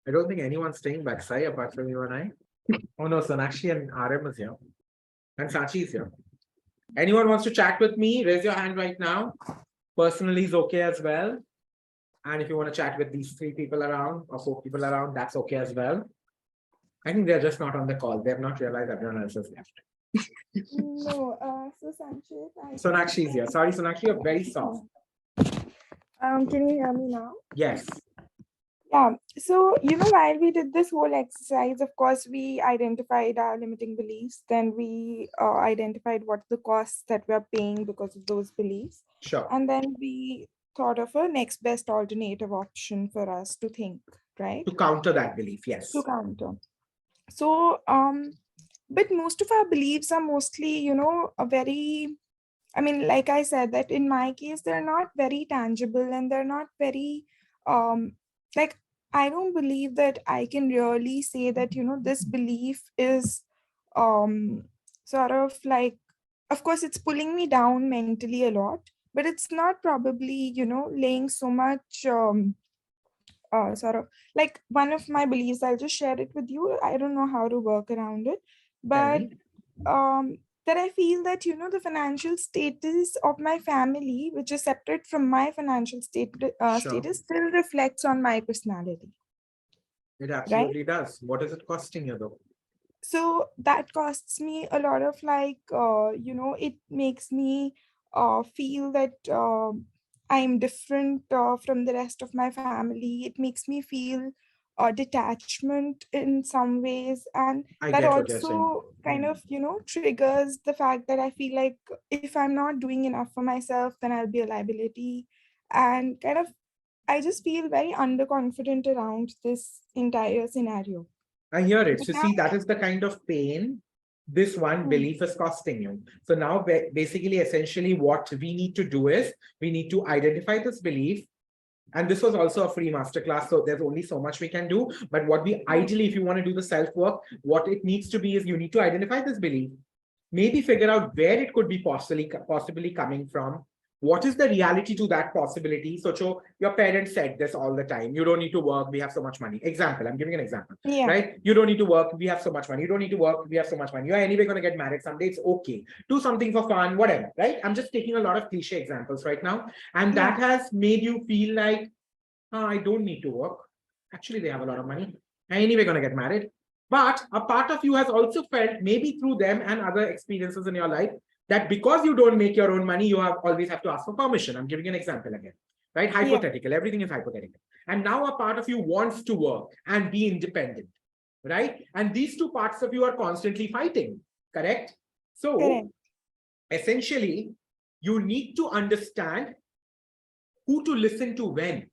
I don't think anyone's staying back, Sai, apart from you and I. Oh no, Sonakshi and RM is here. And Sachi is here. Anyone wants to chat with me? Raise your hand right now. Personally is okay as well. And if you want to chat with these 3 people around or 4 people around, that's okay as well. I think they're just not on the call. They have not realized everyone else has left. No, so Sanchit, Sonakshi is here. Sorry, Sonakshi, you're very soft. Can you hear me now? Yes. Yeah. So, while we did this whole exercise, of course, we identified our limiting beliefs. Then we identified what the costs that we're paying because of those beliefs. Sure. And then we thought of a next best alternative option for us to think, right? To counter that belief, yes. To counter. So, but most of our beliefs are mostly, like I said, that in my case, they're not very tangible and they're not very, I don't believe that I can really say that, this belief is sort of like, of course, it's pulling me down mentally a lot, but it's not probably, laying so much, sort of like one of my beliefs. I'll just share it with you. I don't know how to work around it, but that I feel that, the financial status of my family, which is separate from my financial status, still reflects on my personality. It absolutely does. What is it costing you though? So that costs me a lot of it makes me feel that I'm different from the rest of my family. It makes me feel detachment in some ways, and that also kind of triggers the fact that I feel like if I'm not doing enough for myself, then I'll be a liability, and kind of I just feel very underconfident around this entire scenario. I hear it. So see, that is the kind of pain this one belief is costing you. So now basically, essentially what we need to do is we need to identify this belief. And this was also a free masterclass, so there's only so much we can do. But what we ideally, if you want to do the self-work, what it needs to be is you need to identify this belief, maybe figure out where it could be possibly coming from. What is the reality to that possibility? So your parents said this all the time. You don't need to work. We have so much money. Example. I'm giving an example. Yeah. Right? You don't need to work. We have so much money. You don't need to work. We have so much money. You're anyway going to get married someday. It's okay. Do something for fun, whatever. Right? I'm just taking a lot of cliche examples right now. And that has made you feel like, I don't need to work. Actually, they have a lot of money. I'm anyway going to get married. But a part of you has also felt, maybe through them and other experiences in your life, that because you don't make your own money, you always have to ask for permission. I'm giving an example again, right? Hypothetical, everything is hypothetical. And now a part of you wants to work and be independent, right? And these two parts of you are constantly fighting, correct? So essentially, you need to understand who to listen to when.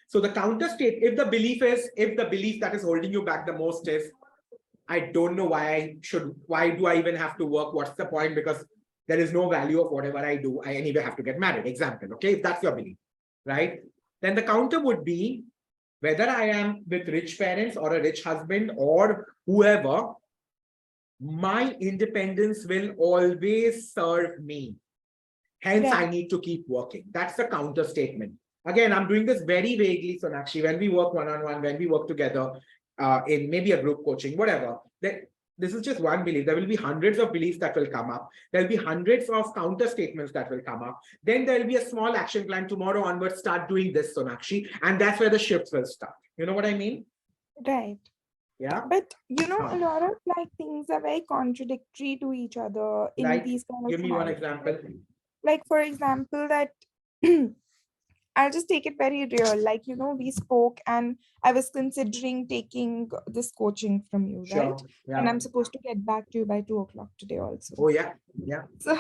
So the counter state, if the belief that is holding you back the most is, I don't know why do I even have to work? What's the point? Because there is no value of whatever I do. I anyway have to get married, example, okay? If that's your belief, right? Then the counter would be, whether I am with rich parents or a rich husband or whoever, my independence will always serve me. Hence, I need to keep working. That's the counter statement. Again, I'm doing this very vaguely, Sonakshi. When we work one-on-one, when we work together in maybe a group coaching, whatever, this is just one belief. There will be hundreds of beliefs that will come up. There'll be hundreds of counter statements that will come up. Then there'll be a small action plan. Tomorrow onwards, start doing this, Sonakshi. And that's where the shifts will start. You know what I mean? Right. Yeah. But you know, a lot of like things are very contradictory to each other in Like, these kind of give me one scenarios. example. Like, for example, that I'll just take it very real. Like, you know, we spoke and I was considering taking this coaching from you, Sure. right? Yeah. And I'm supposed to get back to you by 2 o'clock today also. Oh, yeah. Yeah. So,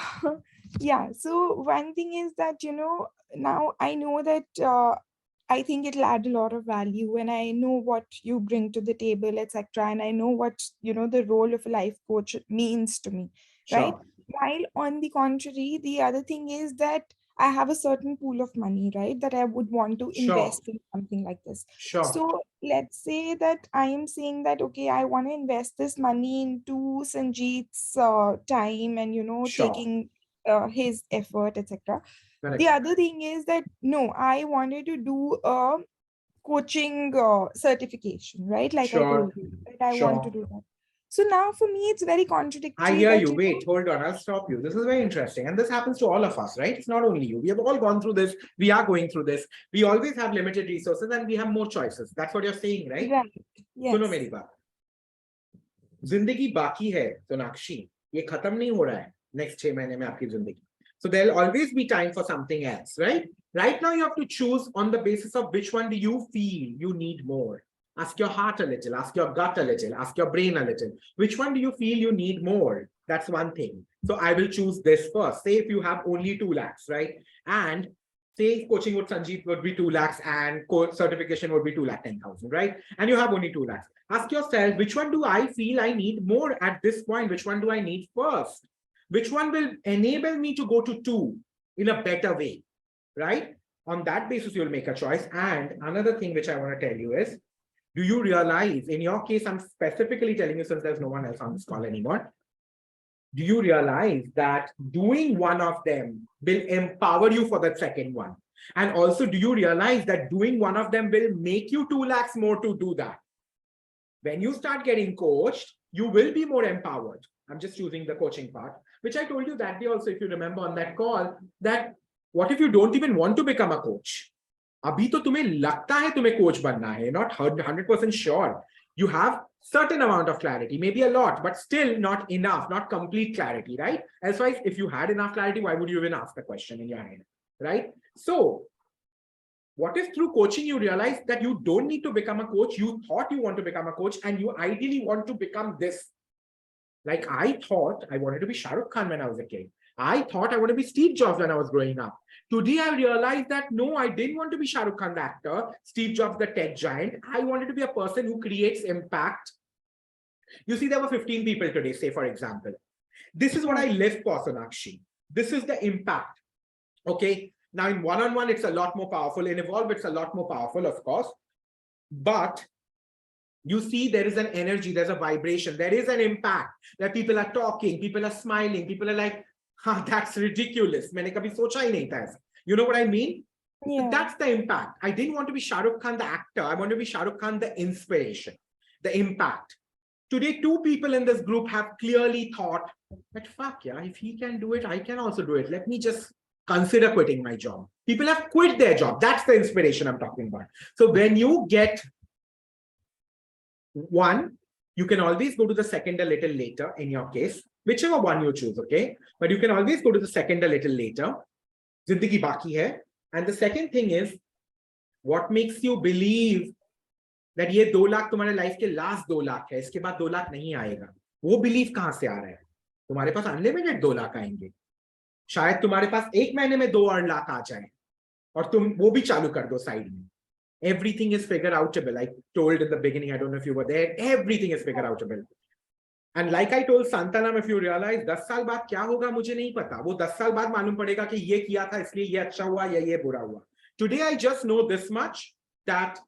yeah. So one thing is that, you know, now I know that I think it'll add a lot of value and I know what you bring to the table, etc. And I know what, you know, the role of a life coach means to me, right? Sure. While on the contrary, the other thing is that I have a certain pool of money, right, that I would want to invest in something like this. Sure. So let's say that I am saying that, okay, I want to invest this money into Sanjeet's time and, you know, Sure. taking his effort, etc. Correct. The other thing is that, no, I wanted to do a coaching certification, right? Like I Sure. told you, that I want to Sure. do that. So now for me, it's very contradictory. I hear that, you. know, Wait, hold on. I'll stop you. This is very interesting. And this happens to all of us, right? It's not only you. We have all gone through this. We are going through this. We always have limited resources and we have more choices. That's what you're saying, right? Right. Yes. सुनो मेरी बात. जिंदगी बाकी है, सोनाक्षी. ये खत्म नहीं हो रहा है. Next 6 महीने में आपकी जिंदगी. So there'll always be time for something else, right? Right now you have to choose on the basis of which one do you feel you need more. Ask your heart a little, ask your gut a little, ask your brain a little. Which one do you feel you need more? That's one thing. So I will choose this first. Say if you have only 2 lakhs, right? And say coaching with Sanjeev would be 2 lakhs and certification would be 2,10,000, right? And you have only 2 lakhs. Ask yourself, which one do I feel I need more at this point? Which one do I need first? Which one will enable me to go to 2 in a better way, right? On that basis, you'll make a choice. And another thing which I want to tell you is, do you realize, in your case, I'm specifically telling you since there's no one else on this call anymore, do you realize that doing one of them will empower you for the second one? And also, do you realize that doing one of them will make you 2 lakhs more to do that? When you start getting coached, you will be more empowered. I'm just choosing the coaching part, which I told you that day also, if you remember on that call, that what if you don't even want to become a coach? अभी तो तुम्हें लगता है तुम्हें coach बनना है, not 100% sure. You have certain amount of clarity, maybe a lot, but still not enough, not complete clarity, right? Elsewise, if you had enough clarity, why would you even ask the question in your head, right? So what if through coaching you realize that you don't need to become a coach, you thought you want to become a coach and you ideally want to become this. Like I thought I wanted to be Shah Rukh Khan when I was a kid. I thought I wanted to be Steve Jobs when I was growing up. Today I realized that no, I didn't want to be Shah Rukh Khan the actor, Steve Jobs the tech giant. I wanted to be a person who creates impact. You see, there were 15 people today, say for example. This is what I live for, Sonakshi. This is the impact. Okay. Now in one-on-one, it's a lot more powerful. In Evolve, it's a lot more powerful, of course. But you see, there is an energy, there's a vibration, there is an impact. That people are talking, people are smiling, people are like, that's ridiculous. मैंने कभी सोचा ही नहीं था ऐसा. You know what I mean? Yeah. So that's the impact. I didn't want to be Shah Rukh Khan the actor. I want to be Shah Rukh Khan the inspiration, the impact. Today, 2 people in this group have clearly thought that fuck yeah, if he can do it, I can also do it. Let me just consider quitting my job. People have quit their job. That's the inspiration I'm talking about. So when you get one, you can always go to the second a little later in your case. whichever one you choose, okay? But you can always go to the second a little later. Zindagi baki hai. And the second thing is, what makes you believe that ये 2 लाख तुम्हारे life के last 2 lakh है, इसके बाद 2 लाख नहीं आएगा? वो believe कहां से आ रहा है? तुम्हारे पास अनलिमिटेड 2 लाख आएंगे, शायद तुम्हारे पास 1 महीने में 2 और लाख आ जाए और तुम वो भी चालू कर दो साइड में. Everything is figure outable. I told in the beginning, I don't know if you were there, everything is figure outable. And like I told Santanam, if you realize 10 साल बाद क्या होगा मुझे नहीं पता, वो 10 साल बाद मालूम पड़ेगा कि ये किया था इसलिए ये अच्छा हुआ या ये बुरा हुआ. Today I just know this much, that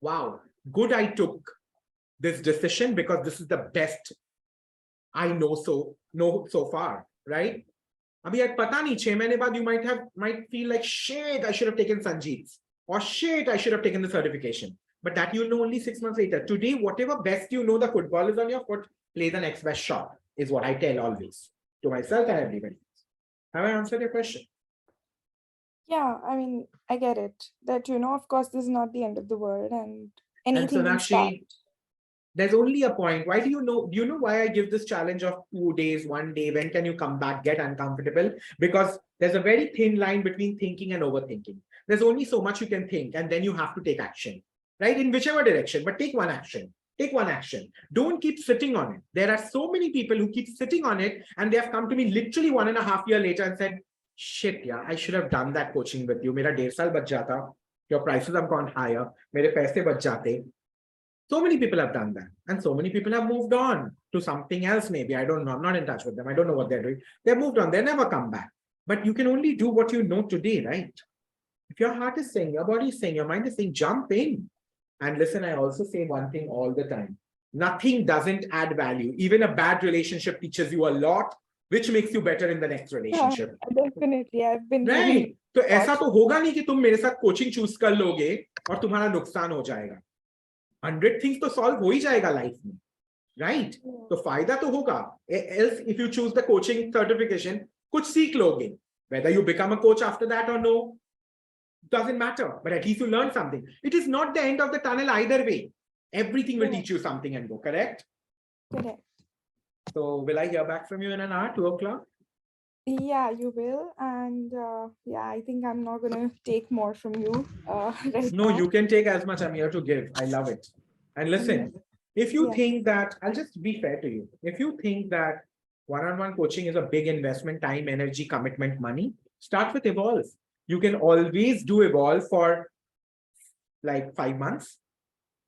wow, good I took this decision because this is the best I know so far, right? अभी यार पता नहीं 6 महीने बाद you might feel like shit, I should have taken Sanjeev's, or shit, I should have taken the certification. But that you'll know only 6 months later. Today, whatever best you know, the football is on your foot, play the next best shot, is what I tell always to myself and everybody. Have I answered your question? Yeah, I mean, I get it. That, of course, this is not the end of the world and anything can start. There's only a point. Why do you know why I give this challenge of 2 days, 1 day? When can you come back, get uncomfortable? Because there's a very thin line between thinking and overthinking. There's only so much you can think, and then you have to take action, right? In whichever direction, but take one action. Take one action. Don't keep sitting on it. There are so many people who keep sitting on it, and they have come to me literally 1.5 years later and said, shit, yeah, I should have done that coaching with you. Mera 1.5 saal bach jata. Your prices have gone higher. Mere paise bach jate. So many people have done that. And so many people have moved on to something else maybe. I don't know. I'm not in touch with them. I don't know what they're doing. They've moved on. They never come back. But you can only do what you know today, right? If your heart is saying, your body is saying, your mind is saying, jump in. And listen, I also say one thing all the time. Nothing doesn't add value. Even a bad relationship teaches you a lot, which makes you better in the next relationship. Yeah, definitely. I've been right. तो ऐसा तो होगा नहीं कि तुम मेरे साथ coaching choose कर लोगे और तुम्हारा नुकसान हो जाएगा. 100 things तो solve हो ही जाएगा लाइफ में, right? तो फायदा तो होगा. Else, if you choose the coaching certification, कुछ सीख लोगे. Whether you become a coach after that or no, doesn't matter. But at least you learn something. It is not the end of the tunnel either way. Everything will teach you something and go, correct? Correct. So will I hear back from you in an hour, 2 o'clock? Yeah, you will. And yeah, I think I'm not going to take more from you right No, now. you can take as much. I'm here to give. I love it. And listen, if you think that, I'll just be fair to you. If you think that one-on-one coaching is a big investment, time, energy, commitment, money, start with Evolve. You can always do Evolve for like 5 months.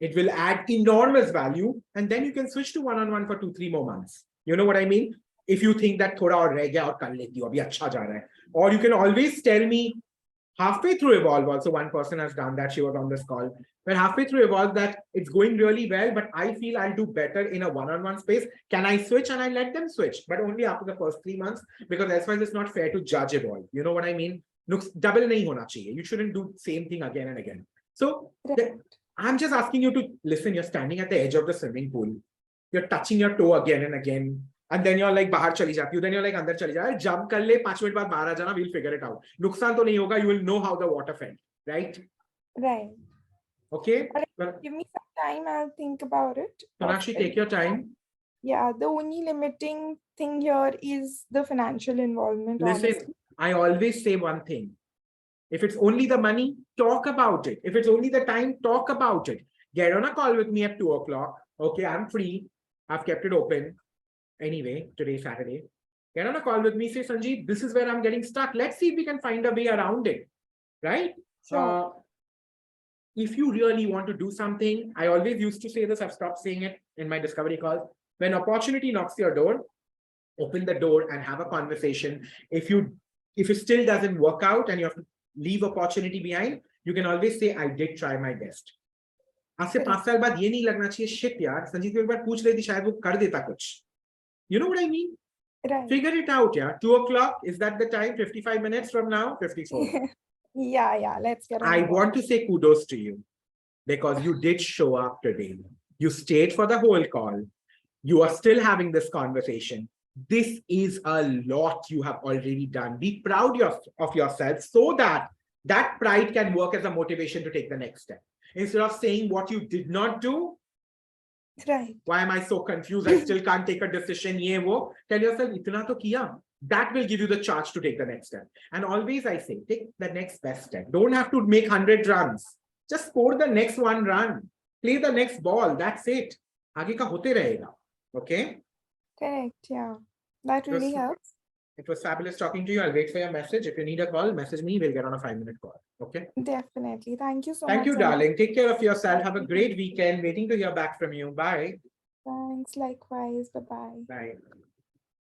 It will add enormous value. And then you can switch to one-on-one for 2-3 more months. You know what I mean? If you think that thoda aur reh gaya aur kar leti ho, abhi acha ja raha hai. Or you can always tell me halfway through Evolve, also one person has done that, she was on this call, but halfway through Evolve that it's going really well, but I feel I'll do better in a one-on-one space. Can I switch? And I let them switch, but only after the first 3 months, because that's why it's not fair to judge Evolve. You know what I mean? Double nahi hona chahiye. You shouldn't do same thing again and again. So I'm just asking you to listen. You're standing at the edge of the swimming pool. You're touching your toe again and again. And then you're like, bahar chali jati. Then you're like, andar chali jati. Jump kar le, 5 minute baad bahar aa jana, we'll figure it out. Nuksan to nahi hoga. You will know how the water felt, right? Right. Okay. Well, give me some time. I'll think about it. Sonakshi, take your time. Yeah, the only limiting thing here is the financial involvement. Listen, honestly. I always say one thing. If it's only the money, talk about it. If it's only the time, talk about it. Get on a call with me at 2 o'clock. Okay, I'm free. I've kept it open. Anyway, today's Saturday. Get on a call with me. Say, Sanjeev, this is where I'm getting stuck. Let's see if we can find a way around it. Right? Sure. If you really want to do something, I always used to say this. I've stopped saying it in my discovery calls. When opportunity knocks your door, open the door and have a conversation. If it still doesn't work out and you have to leave opportunity behind, you can always say, I did try my best. आज से 5 साल बाद ये नहीं लगना चाहिए shit यार संजीव को एक बार पूछ लेती शायद वो कर देता कुछ. You know what I mean? Right. Figure it out, yeah. 2 o'clock, is that the time? 55 minutes from now? 54. Yeah, let's get on. I want to say kudos to you because you did show up today. You stayed for the whole call. You are still having this conversation. This is a lot you have already done. Be proud of yourself so that that pride can work as a motivation to take the next step. Instead of saying what you did not do, Right. Why am I so confused? I still can't take a decision. Ye wo. Tell yourself, itna to kiya. That will give you the charge to take the next step. And always I say, take the next best step. Don't have to make 100 runs. Just score the next one run. Play the next ball. That's it. Aage ka hote rahega. Okay? Correct. Yeah. That really helps. It was fabulous talking to you. I'll wait for your message. If you need a call, message me. We'll get on a 5-minute call. Okay? Definitely. Thank you so Thank much. you, Sandeep. darling. Take care of yourself. Have a great weekend. Waiting to hear back from you. Bye. Thanks. Likewise. Bye-bye. Bye.